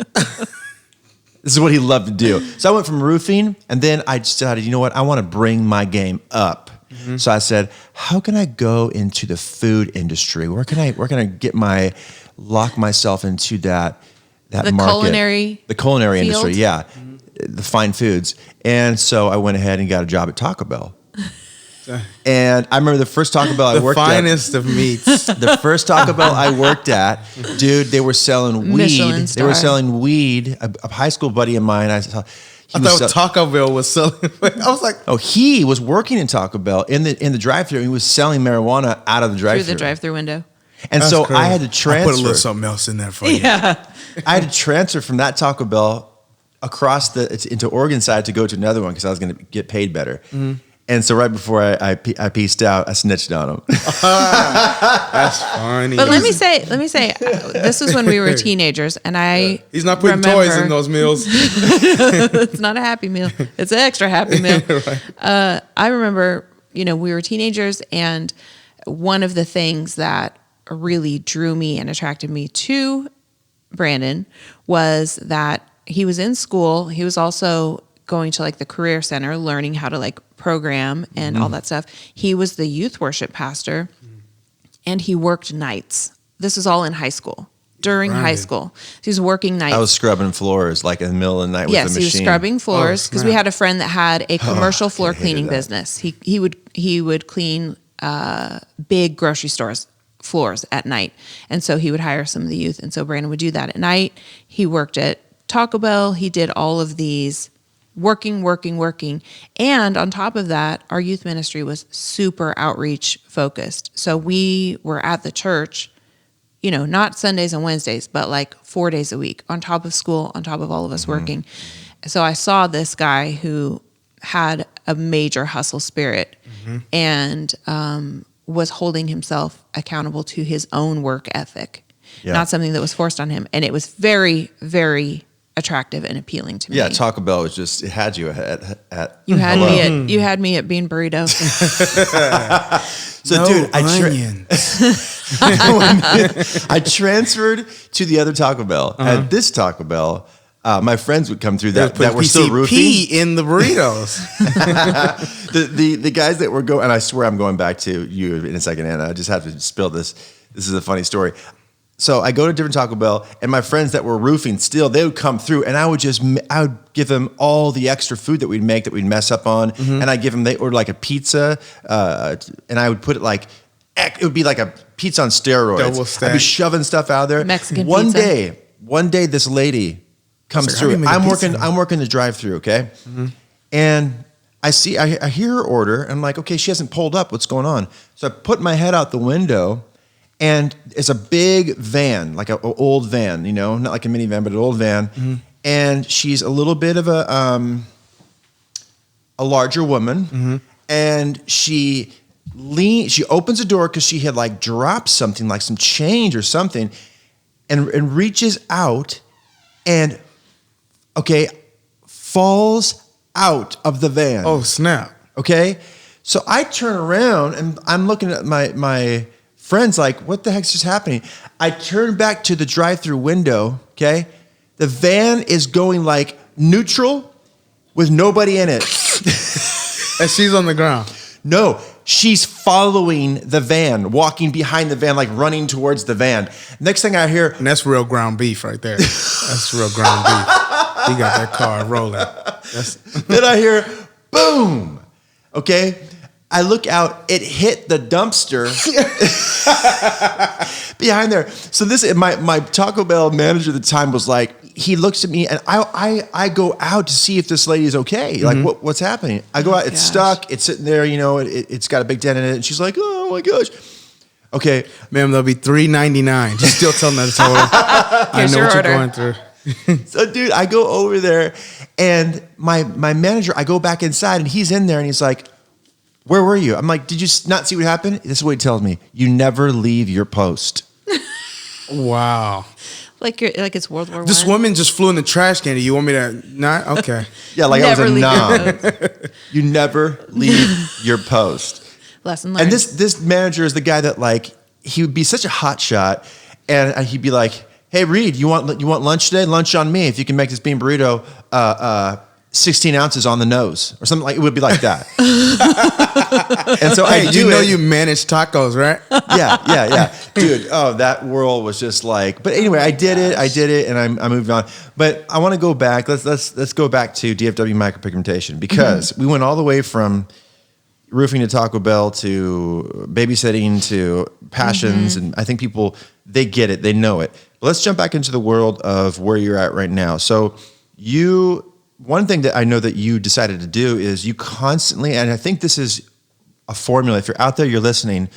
This is what he loved to do. So I went from roofing, and then I decided, you know what? I want to bring my game up. Mm-hmm. So I said, how can I go into the food industry? Where can I lock myself into that the market? The culinary field? industry, yeah. Mm-hmm. The fine foods. And so I went ahead and got a job at Taco Bell. And I remember the first Taco Bell I worked at. The finest of meats. The first Taco Bell I worked at, dude, they were selling weed. Michelin star. They were selling weed. A high school buddy of mine, I thought Taco Bell was selling. I was like, oh, he was working in Taco Bell in the drive-thru. He was selling marijuana out of the drive-thru. Through the drive-thru window. And that's so crazy. I had to transfer. I put a little something else in there for you. Yeah. I had to transfer from that Taco Bell across into Oregon side to go to another one because I was going to get paid better. Mm-hmm. And so right before I pieced out, I snitched on him. That's funny. But let me say, this was when we were teenagers, and he's not putting toys in those meals. It's not a Happy Meal; it's an extra Happy Meal. Right. I remember, we were teenagers, and one of the things that really drew me and attracted me to Brandin was that he was in school. He was also going to like the career center, learning how to like program and all that stuff. He was the youth worship pastor, and he worked nights. This was all in high school, during high school. So he was working nights. I was scrubbing floors like in the middle of the night with the machine. Yes, he was scrubbing floors because we had a friend that had a commercial floor cleaning business. He would clean big grocery stores floors at night, and so he would hire some of the youth, and so Brandin would do that at night. He worked at Taco Bell. He did all of these working. And on top of that, our youth ministry was super outreach focused. So we were at the church, not Sundays and Wednesdays, but like 4 days a week on top of school, on top of all of us working. So I saw this guy who had a major hustle spirit and was holding himself accountable to his own work ethic, not something that was forced on him. And it was very, very attractive and appealing to me. Yeah, Taco Bell was just, it had you at you had me at Bean Burrito. So dude, I transferred to the other Taco Bell. At this Taco Bell, my friends would come through that were still roofing in the burritos. the guys that were going, and I swear I'm going back to you in a second, Anna. I just have to spill this. This is a funny story. So I go to a different Taco Bell, and my friends that were roofing still, they would come through, and I would give them all the extra food that we'd make that we'd mess up on, and I'd give them, they ordered like a pizza, and I would put it like, it would be like a pizza on steroids. Double stack. I'd be shoving stuff out there. Mexican One pizza. day, this lady comes through. I'm working the drive-through, okay? And I hear her order, and I'm like, okay, she hasn't pulled up. What's going on? So I put my head out the window, and it's a big van, like an old van, not like a minivan, but an old van. And she's a little bit of a larger woman, and she opens the door because she had like dropped something, like some change or something, and reaches out and falls out of the van. Oh, snap. Okay. So I turn around and I'm looking at my friends like, what the heck's just happening? I turn back to the drive-through window, okay? The van is going like neutral with nobody in it. And she's on the ground. No, she's following the van, walking behind the van, like running towards the van. Next thing I hear... And that's real ground beef right there. That's real ground beef. He got that car rolling. Then I hear, boom, okay? I look out, it hit the dumpster behind there. So my Taco Bell manager at the time was like, he looks at me and I go out to see if this lady is okay. Like what's happening? I go out, it's stuck, it's sitting there, it's got a big dent in it. And she's like, oh my gosh. Okay, ma'am, there'll be $3.99. Just still telling that total. I know what you're going through. So, dude, I go over there, and my manager, I go back inside, and he's in there, and he's like, "Where were you?" I'm like, "Did you not see what happened?" This is what he tells me: "You never leave your post." Wow. Like it's World War I. This woman just flew in the trash can. Do you want me to not? Okay. Yeah, like Never I was a leave your nom. post. You never leave your post. Lesson learned. And this manager is the guy that, like, he would be such a hot shot, and he'd be like, "Hey, Reed, you want lunch today? Lunch on me. If you can make this bean burrito 16 ounces on the nose," or something like. It would be like that. And so Hey, I do. you manage tacos, right? Yeah, dude. Oh, that world was just like. But anyway, I did it, and I moved on. But I want to go back. Let's go back to DFW micropigmentation, because we went all the way from roofing to Taco Bell to babysitting to passions, and I think people, they get it, they know it. But let's jump back into the world of where you're at right now. So one thing that I know that you decided to do is you constantly, and I think this is a formula, if you're out there, you're listening,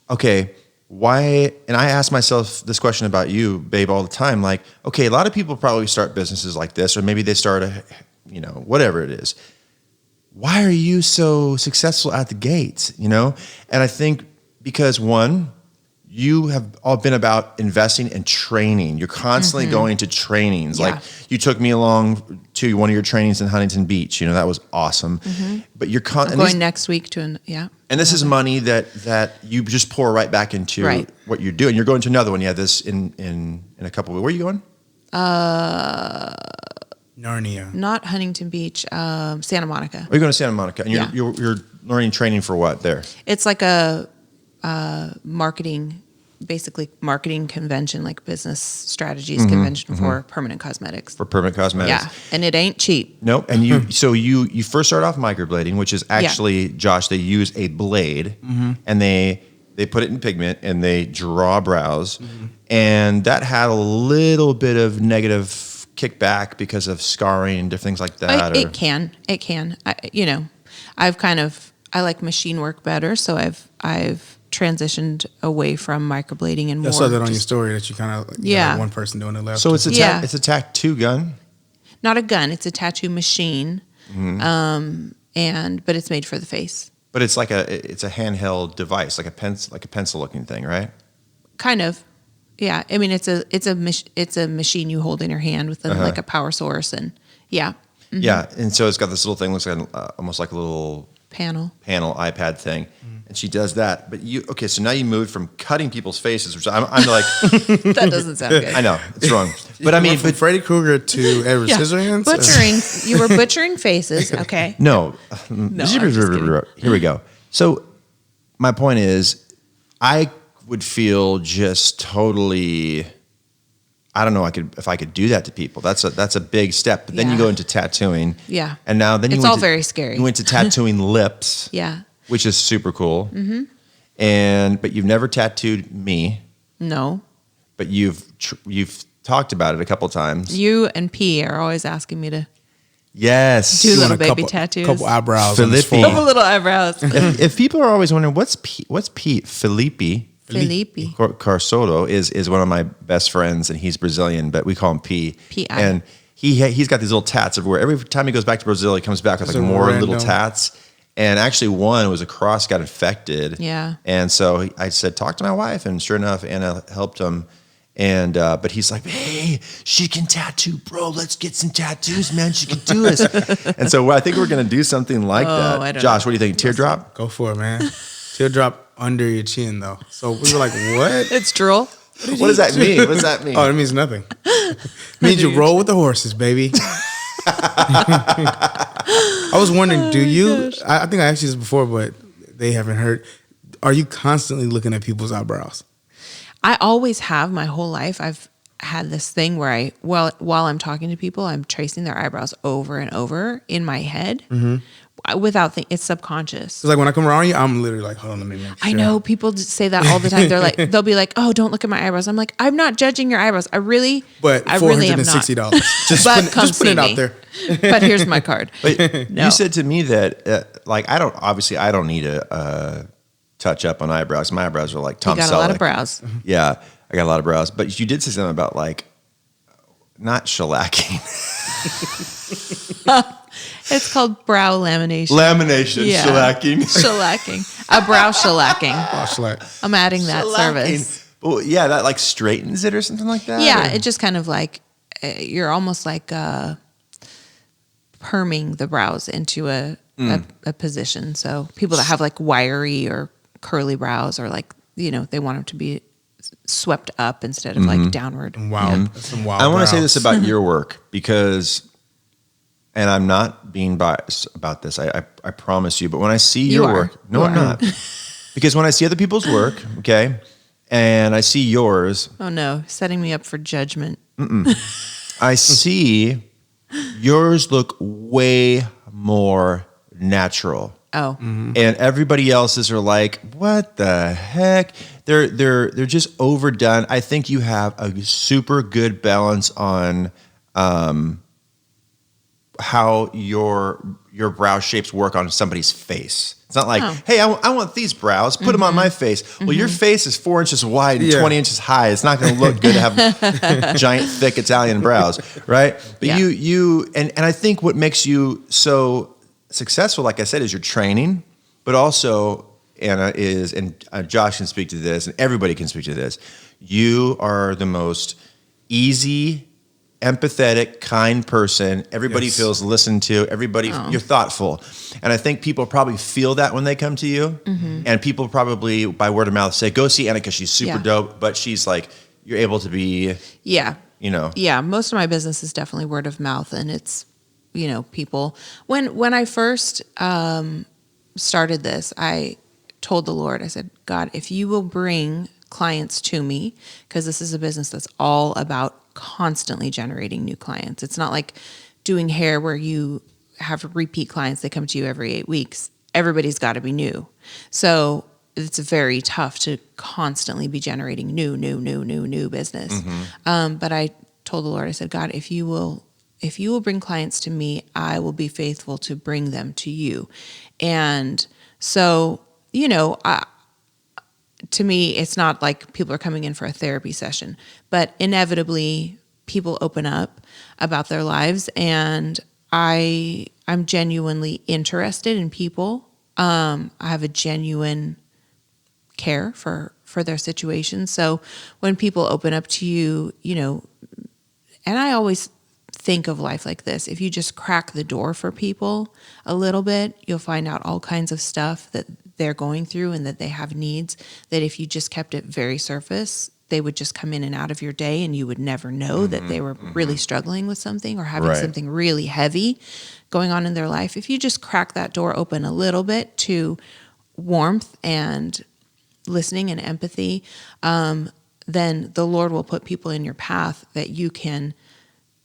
okay, why, and I ask myself this question about you, babe, all the time, like, okay, a lot of people probably start businesses like this, or maybe they start whatever it is. Why are you so successful at the gates, And I think because, one, you have all been about investing and training. You're constantly going to trainings. Yeah. Like, you took me along to one of your trainings in Huntington Beach. That was awesome. But you're I'm going next week to and this is money that you just pour right back into what you're doing. You're going to another one. Yeah, this in a couple of weeks. Where are you going? Narnia. Not Huntington Beach, Santa Monica. Are you going to Santa Monica? And you're learning training for what there? It's like a marketing convention, like business strategies convention for permanent cosmetics. For permanent cosmetics. Yeah, and it ain't cheap. Nope. And you first start off microblading, which is actually, Josh, they use a blade and they put it in pigment and they draw brows. And that had a little bit of negative kickback because of scarring and different things like that. It can. I like machine work better, so I've transitioned away from microblading and more. I saw that on your story that you kind of one person doing it left. So it's a tattoo gun? Not a gun. It's a tattoo machine, but it's made for the face. But it's like it's a handheld device, like a pencil looking thing, right? Kind of. Yeah, I mean it's a machine you hold in your hand with like a power source, and yeah, and so it's got this little thing, looks like almost like a little panel iPad thing, and she does that. But so now you moved from cutting people's faces, which I'm like, that doesn't sound good. I know it's wrong, but I mean, from Freddy Krueger to Edward Scissorhands, butchering. You were butchering faces, okay? No, I'm just kidding. Here we go. So my point is, I would feel just totally, I don't know, if I could do that to people. That's a big step. But then you go into tattooing. Yeah. And now then it's all very scary. You went to tattooing lips. Yeah. Which is super cool. But you've never tattooed me. No. But you've talked about it a couple times. You and P are always asking me to Yes. do little baby tattoos. Couple eyebrows. Couple little eyebrows. if people are always wondering what's Pete, Felipe Carsolo is one of my best friends, and he's Brazilian, but we call him P. P.I. And he's got these little tats everywhere. Every time he goes back to Brazil, he comes back with like more little tats. And actually, one was a cross got infected. Yeah. And so I said, talk to my wife, and sure enough, Anna helped him. And but he's like, hey, she can tattoo, bro. Let's get some tattoos, man. She can do this. And so I think we're gonna do something like that. I don't Josh, know. what do you think? Teardrop? Go for it, man. Teardrop under your chin, though. So we were like, what? It's drool. What does that mean? What does that mean? Oh, it means nothing. It means you roll with the horses, baby. I was wondering, do you? I think I asked you this before, but they haven't heard. Are you constantly looking at people's eyebrows? I always have my whole life. I've had this thing where while I'm talking to people, I'm tracing their eyebrows over and over in my head without thinking. It's subconscious. It's like when I come around you, I'm literally like, hold on, let me make sure. I know people just say that all the time. They'll be like, oh, don't look at my eyebrows. I'm like, I'm not judging your eyebrows. I really am not. $460. Just put it out there. But here's my card. But you said to me that I don't need a touch up on eyebrows. My eyebrows are like Tom You got Selleck. a lot of brows. Yeah, I got a lot of brows. But you did say something about like not shellacking. It's called brow lamination. Lamination, Yeah. shellacking. Shellacking. A brow shellacking. Oh, shellac. I'm adding that service. Well, yeah, that like straightens it or something like that? Yeah, or? it just kind of like, you're almost like perming the brows into a position. So people that have like wiry or curly brows or like, they want them to be swept up instead of like downward. Wow. That's some wild I want to say brows. this about your work because, and I'm not being biased about this, I promise you, but when I see your work, no, I'm not. Because when I see other people's work, okay, and I see yours. Oh no, setting me up for judgment. I see yours look way more natural. Oh. And everybody else's are like, what the heck? They're just overdone. I think you have a super good balance on how your brow shapes work on somebody's face. It's not like, hey, I want these brows. Put them on my face. Well, your face is 4 inches wide and 20 inches high. It's not going to look good to have giant, thick Italian brows, right? But you and I think what makes you so successful, like I said, is your training, but also Anna is, and Josh can speak to this, and everybody can speak to this. You are the most easy, empathetic, kind person. Everybody feels listened to. Everybody, you're thoughtful. And I think people probably feel that when they come to you. And people probably, by word of mouth, say, go see Anna because she's super dope. But she's like, you're able to be, Yeah, most of my business is definitely word of mouth, and it's, people. When I first started this, I told the Lord, I said, God, if you will bring clients to me, because this is a business that's all about constantly generating new clients. It's not like doing hair where you have repeat clients. They come to you every 8 weeks. Everybody's got to be new. So it's very tough to constantly be generating new business. But I told the Lord, I said, God, if you will bring clients to me, I will be faithful to bring them to you. And so, to me, it's not like people are coming in for a therapy session, but inevitably people open up about their lives, and I'm genuinely interested in people. I have a genuine care for their situation. So when people open up to you, and I always think of life like this. If you just crack the door for people a little bit, you'll find out all kinds of stuff that they're going through and that they have needs that if you just kept it very surface, they would just come in and out of your day and you would never know that they were really struggling with something or having something really heavy going on in their life. If you just crack that door open a little bit to warmth and listening and empathy, then the Lord will put people in your path that you can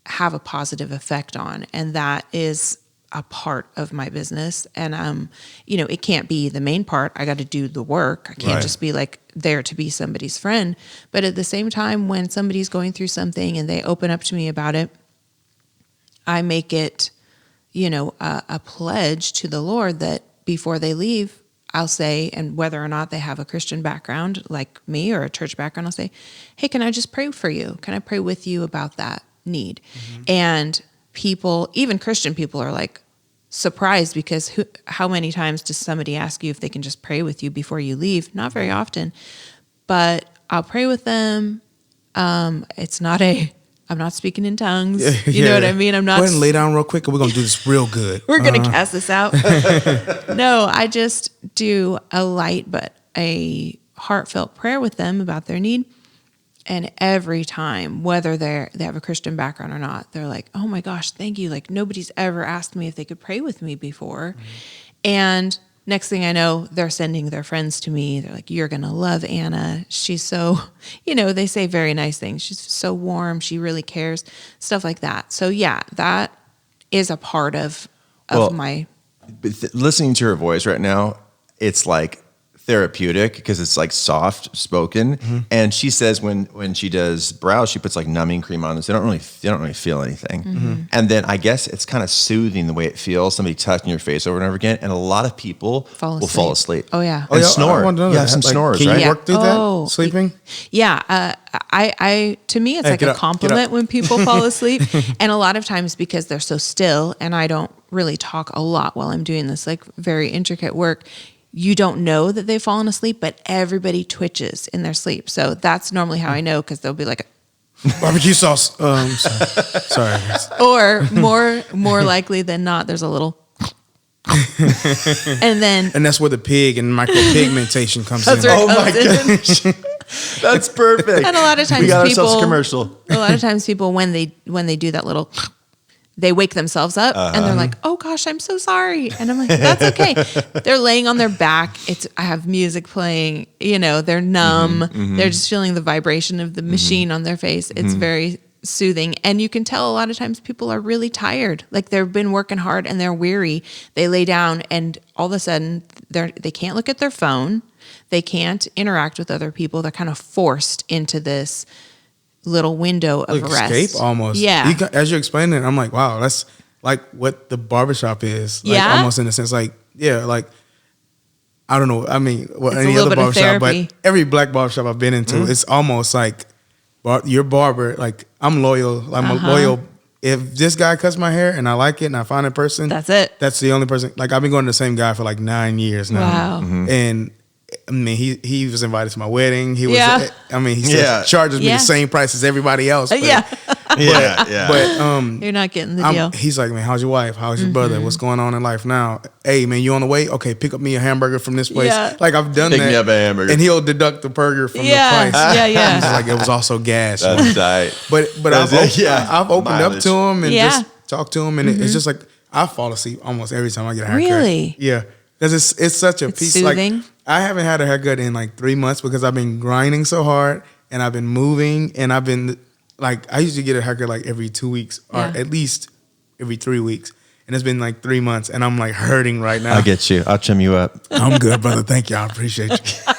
have a positive effect on. And that is a part of my business. And, it can't be the main part. I got to do the work. I can't just be like there to be somebody's friend. But at the same time, when somebody's going through something and they open up to me about it, I make it, a pledge to the Lord that before they leave, I'll say, and whether or not they have a Christian background like me or a church background, I'll say, hey, can I just pray for you? Can I pray with you about that need? And people, even Christian people, are like surprised because how many times does somebody ask you if they can just pray with you before you leave? Not very often, but I'll pray with them. It's not I'm not speaking in tongues. You know what I mean? I'm not. Go ahead and lay down real quick and we're going to do this real good. We're going to cast this out. No, I just do a light but a heartfelt prayer with them about their need. And every time, whether they have a Christian background or not, they're like, oh my gosh, thank you. Like nobody's ever asked me if they could pray with me before. And next thing I know, they're sending their friends to me. They're like, you're going to love Anna. She's so, they say very nice things. She's so warm. She really cares, stuff like that. So yeah, that is a part of my. Listening to her voice right now, it's like therapeutic because it's like soft spoken. And she says when she does brows, she puts like numbing cream on them. So they don't really feel anything. And then I guess it's kind of soothing the way it feels. Somebody touching your face over and over again. And a lot of people will fall asleep. Oh yeah. And snore. I want to know You that. have some snores, can right? you work through that sleeping? Yeah. I to me, it's Hey, like get a up, compliment when people fall asleep. And a lot of times because they're so still and I don't really talk a lot while I'm doing this like very intricate work, you don't know that they've fallen asleep, but everybody twitches in their sleep. So that's normally how I know, because they'll be like, Barbecue sauce. Sorry. or more likely than not, there's a little, and that's where the pig and micropigmentation comes in. that's where it Oh my comes in. goodness. That's perfect. And a lot of times we got ourselves a people- commercial. A lot of times people, when they do that little, they wake themselves up and they're like, oh gosh, I'm so sorry. And I'm like, that's okay. They're laying on their back. I have music playing, they're numb. They're just feeling the vibration of the machine on their face. It's very soothing. And you can tell a lot of times people are really tired. Like they've been working hard and they're weary. They lay down and all of a sudden they can't look at their phone. They can't interact with other people. They're kind of forced into this little window of rest. Escape almost. Yeah. As you're explaining it, I'm like, wow, that's like what the barbershop is. Like Yeah? almost in a sense, like, yeah, like, I don't know. I mean, It's a any little other bit of barbershop, but therapy. every black barbershop I've been into, it's almost like your barber, like I'm loyal. I'm a loyal. If this guy cuts my hair and I like it and I find a person, That's it. That's the only person. Like I've been going to the same guy for like 9 years now. Wow. And I mean, he was invited to my wedding. He was, Yeah. I mean, he still charges me Yeah. the same price as everybody else. But, Yeah. But You're not getting the deal. he's like, man, how's your wife? How's your brother? What's going on in life now? Hey, man, you on the way? Okay, pick up me a hamburger from this place. Yeah. Like I've done Pick that. me up a hamburger. And he'll deduct the burger from Yeah. the price. Yeah. He's like, it was also gas. That's tight. But That's it, I've opened mileage. up to him and Yeah. just talked to him, and it's just like I fall asleep almost every time I get a haircut. Really? Yeah, because it's such a It's piece. soothing. Like I haven't had a haircut in like 3 months because I've been grinding so hard and I've been moving and I've been like I usually get a haircut like every 2 weeks or Yeah. at least every 3 weeks, and it's been like 3 months and I'm like hurting right now. I'll get you. I'll trim you up. I'm good, brother. Thank you. I appreciate you.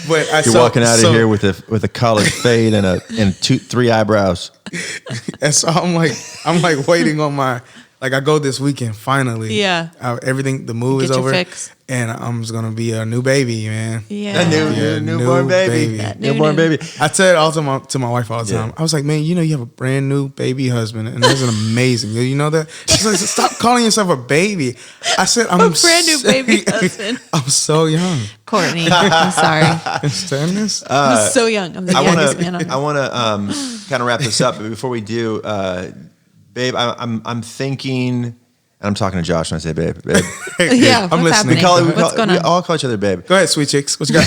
But You're walking out of here with a college fade and 3 eyebrows. And so I'm like waiting on my, like I go this weekend finally. Yeah. Everything, the move Get is your over. fix. And I'm just going to be a new baby, man. Yeah. A newborn new baby. baby. That Newborn new- baby. I tell it all to my wife all the Yeah. time. I was like, man, you have a brand new baby husband, and that's an amazing. You know that? She's like, stop calling yourself a baby. I said, I'm A brand new baby husband. I'm so young. Courtney, I'm sorry. Understand this? I'm so young. I'm the youngest man on I want to kind of wrap this up, but before we do, babe, I'm thinking. And I'm talking to Josh when I say babe. Yeah, I'm what's listening. happening? What's going we on? all call each other babe. Go ahead, sweet chicks. What you got?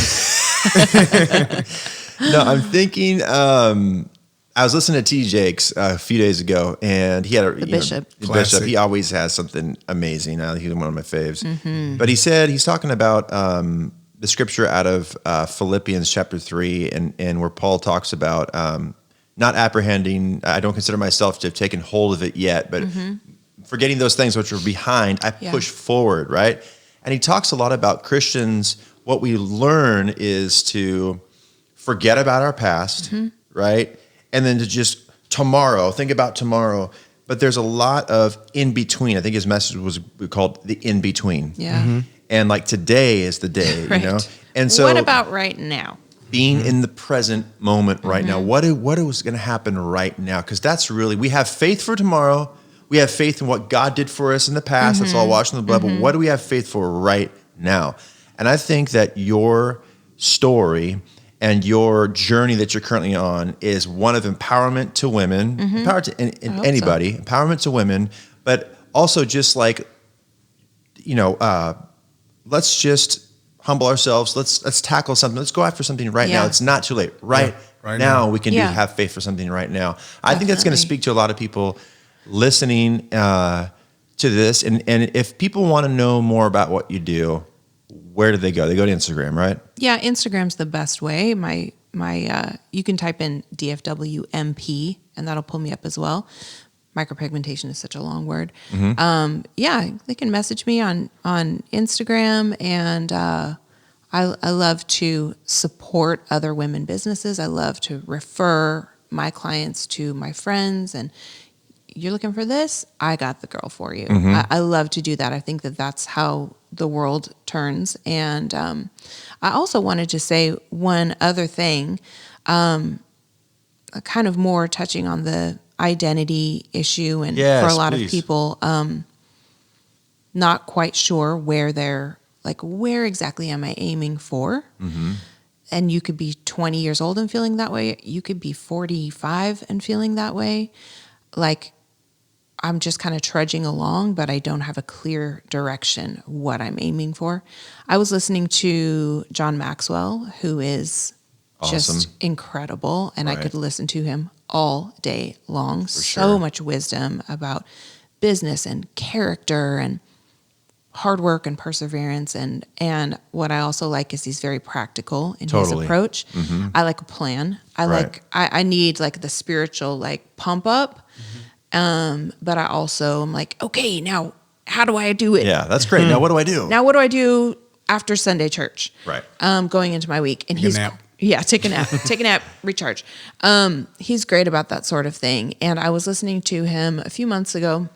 No, I'm thinking. I was listening to T. Jakes a few days ago, and he had a Bishop. The Classic. Bishop. He always has something amazing. He's one of my faves. Mm-hmm. But he said he's talking about the scripture out of Philippians chapter 3, and where Paul talks about not apprehending. I don't consider myself to have taken hold of it yet, but forgetting those things which are behind, I push forward, right? And he talks a lot about Christians. What we learn is to forget about our past, right? And then to just think about tomorrow. But there's a lot of in between. I think his message was called the in between. Yeah. And like today is the day, Right. you know? And so what about right now? being in the present moment right now, what is going to happen right now? Because that's really, we have faith for tomorrow. We have faith in what God did for us in the past. That's all washed in the blood. But what do we have faith for right now? And I think that your story and your journey that you're currently on is one of empowerment to women, empower to anybody, empowerment to women, but also just like, let's just humble ourselves. Let's tackle something. Let's go after something right now. It's not too late. Right now we can have faith for something right now. I think that's going to speak to a lot of people listening to this. And if people want to know more about what you do, where do they go? They go to Instagram, right? Yeah, Instagram's the best way. My you can type in DFWMP and that'll pull me up as well. Micropigmentation is such a long word. Yeah, they can message me on Instagram, and I love to support other women businesses. I love to refer my clients to my friends, and you're looking for this? I got the girl for you. I love to do that. I think that that's how the world turns. And I also wanted to say one other thing, kind of more touching on the identity issue, and Yes, for a lot please. of people, not quite sure where exactly am I aiming for? And you could be 20 years old and feeling that way. You could be 45 and feeling that way. Like, I'm just kind of trudging along, but I don't have a clear direction what I'm aiming for. I was listening to John Maxwell, who is just Awesome. incredible, and I Right. could listen to him all day long. So sure. much wisdom about business and character and hard work and perseverance. And what I also like is he's very practical in his Totally. approach. I like a plan. Right. I need like the spiritual pump up. But I also am like, okay, now how do I do it? Yeah, that's great. Now what do I do? Now what do I do after Sunday church? Right. Going into my week. And Take a nap. Yeah, take a nap. Take a nap, recharge. He's great about that sort of thing. And I was listening to him a few months ago,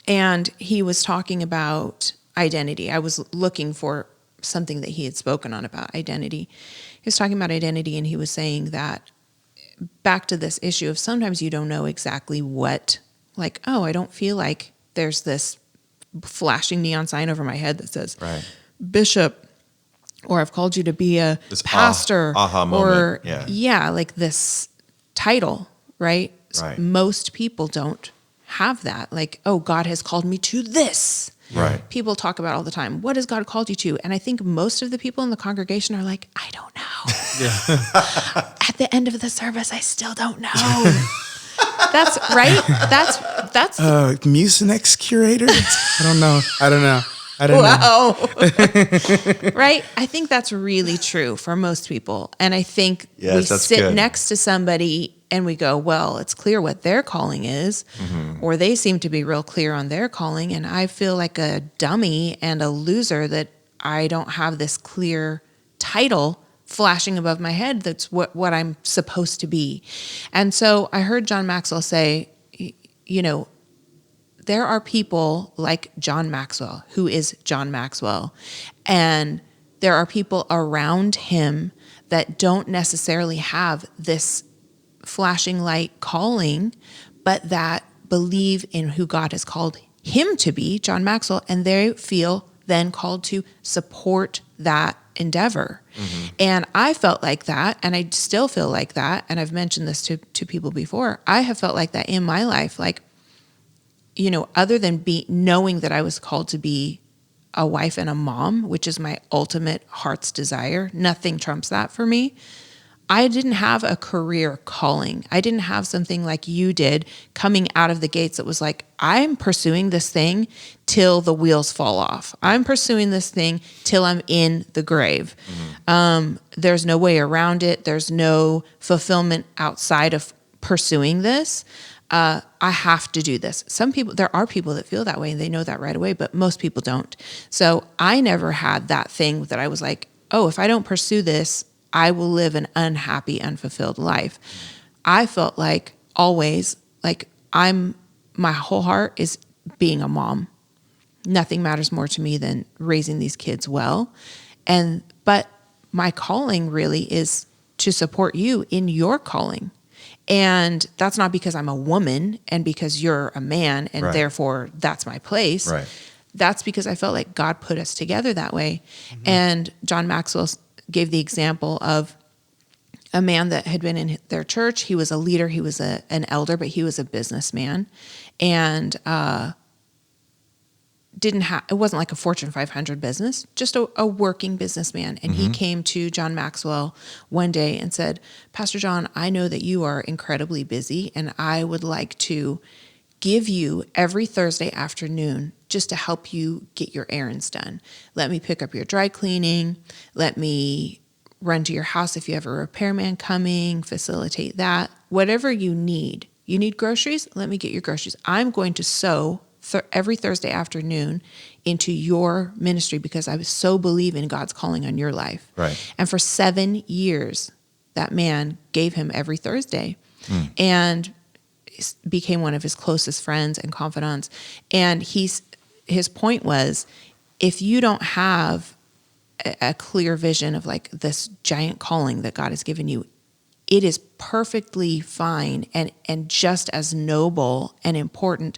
and he was talking about identity. I was looking for something that he had spoken on about identity. He was talking about identity, and he was saying that back to this issue of sometimes you don't know exactly what, I don't feel like there's this flashing neon sign over my head that says, Right. Bishop, or I've called you to be a This pastor, aha or moment. Yeah. like this title, right? Right. Most people don't have that. Like, oh, God has called me to this. Right. People talk about all the time. What has God called you to? And I think most of the people in the congregation are like, I don't know. At the end of the service, I still don't know. That's right. That's Mucinex curator? I don't know. I don't know. wow. Right? I think that's really true for most people. And I think Yes, we that's sit good. next to somebody and we go, well, it's clear what their calling is, or they seem to be real clear on their calling. And I feel like a dummy and a loser that I don't have this clear title flashing above my head that's what I'm supposed to be. And so I heard John Maxwell say, there are people like John Maxwell, who is John Maxwell, and there are people around him that don't necessarily have this flashing light calling, but that believe in who God has called him to be, John Maxwell, and they feel then called to support that endeavor. And I felt like that, and I still feel like that, and I've mentioned this to people before. I have felt like that in my life, other than knowing that I was called to be a wife and a mom, which is my ultimate heart's desire. Nothing trumps that for me. I didn't have a career calling. I didn't have something like you did coming out of the gates that was like, I'm pursuing this thing till the wheels fall off. I'm pursuing this thing till I'm in the grave. There's no way around it. There's no fulfillment outside of pursuing this. I have to do this. There are people that feel that way and they know that right away, but most people don't. So I never had that thing that I was like, oh, if I don't pursue this, I will live an unhappy, unfulfilled life. I felt like always, my whole heart is being a mom. Nothing matters more to me than raising these kids well. But my calling really is to support you in your calling. And that's not because I'm a woman and because you're a man and Right. therefore that's my place. Right. That's because I felt like God put us together that way. And John Maxwell gave the example of a man that had been in their church. He was a leader. He was an elder, but he was a businessman. And it wasn't like a Fortune 500 business, just a working businessman. And he came to John Maxwell one day and said, Pastor John, I know that you are incredibly busy, and I would like to give you every Thursday afternoon just to help you get your errands done. Let me pick up your dry cleaning. Let me run to your house if you have a repairman coming, facilitate that. Whatever you need. You need groceries? Let me get your groceries. I'm going to sow every Thursday afternoon into your ministry because I so believe in God's calling on your life. Right. And for 7 years, that man gave him every Thursday and became one of his closest friends and confidants. And his point was, if you don't have a clear vision of like this giant calling that God has given you, it is perfectly fine and just as noble and important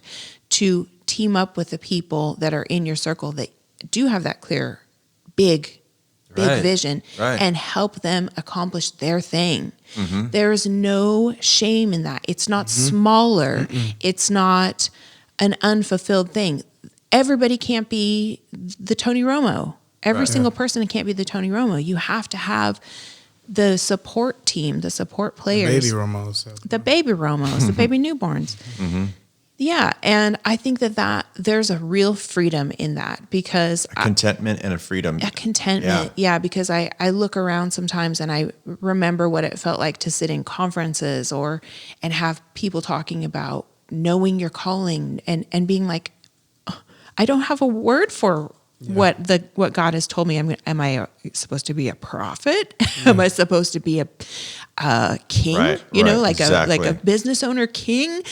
to team up with the people that are in your circle that do have that clear, big vision and help them accomplish their thing. There is no shame in that. It's not smaller. It's not an unfulfilled thing. Everybody can't be the Tony Romo. Every single person can't be the Tony Romo. You have to have the support team, the support players. Baby Romos. The baby Romos, the baby newborns. Yeah, and I think that there's a real freedom in that because contentment and a freedom. A contentment, yeah, because I look around sometimes and I remember what it felt like to sit in conferences and have people talking about knowing your calling and being like, oh, I don't have a word for what God has told me. Am I supposed to be a prophet? Am I supposed to be a king? Like a business owner king?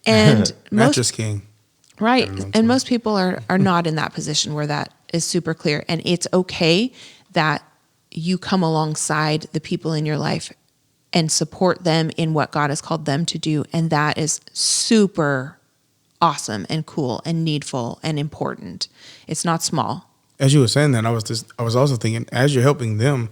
And mattress king. Right. And most people are not in that position where that is super clear. And it's okay that you come alongside the people in your life and support them in what God has called them to do. And that is super awesome and cool and needful and important. It's not small. As you were saying that, I was also thinking, as you're helping them,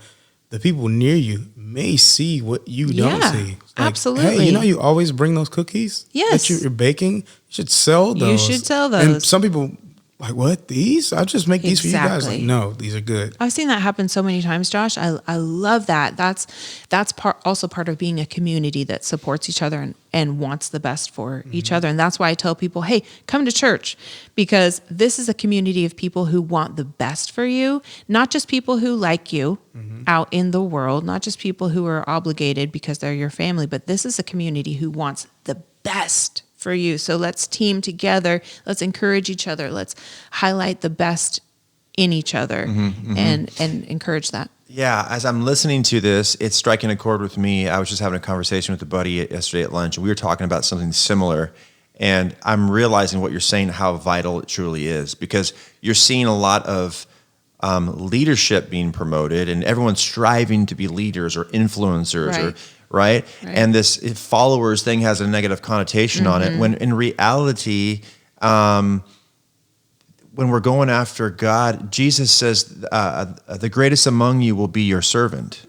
the people near you may see what you don't see. Absolutely. Hey, you always bring those cookies that you're baking. You should sell those. You should sell those. And some people like, what, these? I'll just make these for you guys. Like, no, these are good. I've seen that happen so many times, Josh. I love that. That's also part of being a community that supports each other and wants the best for each other. And that's why I tell people, hey, come to church, because this is a community of people who want the best for you, not just people who like you out in the world, not just people who are obligated because they're your family, but this is a community who wants the best for you. So let's team together. Let's encourage each other. Let's highlight the best in each other and encourage that. Yeah, as I'm listening to this, it's striking a chord with me. I was just having a conversation with a buddy yesterday at lunch, and we were talking about something similar. And I'm realizing what you're saying, how vital it truly is, because you're seeing a lot of leadership being promoted, and everyone's striving to be leaders or influencers, right? And this followers thing has a negative connotation on it, when in reality, when we're going after God, Jesus says, the greatest among you will be your servant.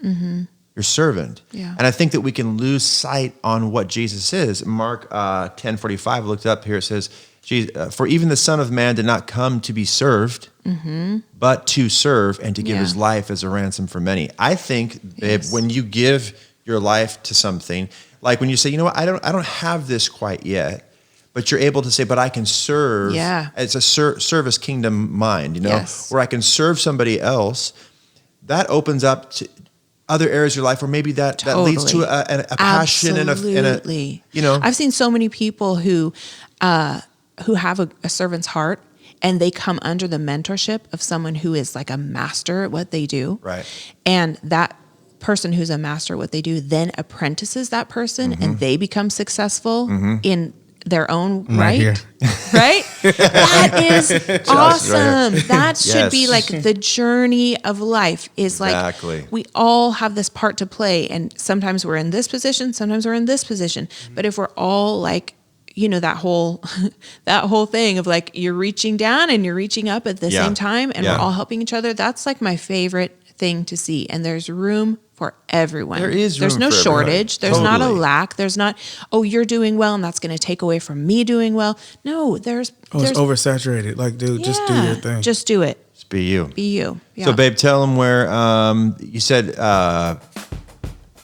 Your servant. Yeah. And I think that we can lose sight on what Jesus is. Mark 10:45, looked up here, it says, for even the Son of Man did not come to be served, but to serve and to give his life as a ransom for many. I think, babe, when you give your life to something, like when you say, you know what, I don't have this quite yet, but you're able to say, but I can serve. It's a service kingdom mind, where I can serve somebody else. That opens up to other areas of your life where maybe that leads to a passion and a I've seen so many people who have a servant's heart, and they come under the mentorship of someone who is like a master at what they do. Right. And that person who's a master at what they do then apprentices that person, and they become successful in their own right. Right? That is awesome. That should be like the journey of life, is like we all have this part to play, and sometimes we're in this position, sometimes we're in this position. But if we're all like, that whole thing of like you're reaching down and you're reaching up at the same time, and we're all helping each other, that's like my favorite thing to see. And there's room for everyone. There's no shortage. There's not a lack. There's not, you're doing well and that's going to take away from me doing well. No, there's it's oversaturated. Like, dude, just do your thing. Just do it. Just be you. Be you. Yeah. So, babe, tell them where you said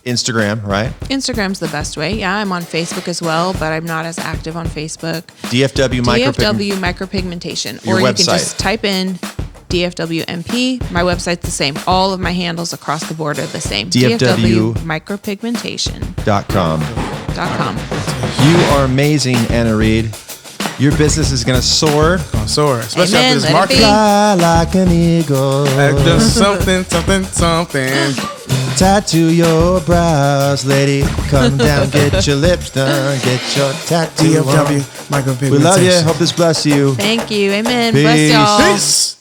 Instagram, right? Instagram's the best way. Yeah, I'm on Facebook as well, but I'm not as active on Facebook. DFW micropigmentation. Or you can just type in DFW MP. My website's the same. All of my handles across the board are the same. DFW micropigmentation.com. You are amazing, Anna Reed. Your business is going to soar. Gonna soar, especially Amen. after this Let it market. be. Fly like an eagle. Do something. Tattoo your brows, lady. Come down, get your lips done, get your tattoo on. DFW, We love you. micropigmentation. Hope this bless you. Thank you. Amen. Peace. Bless y'all. Peace.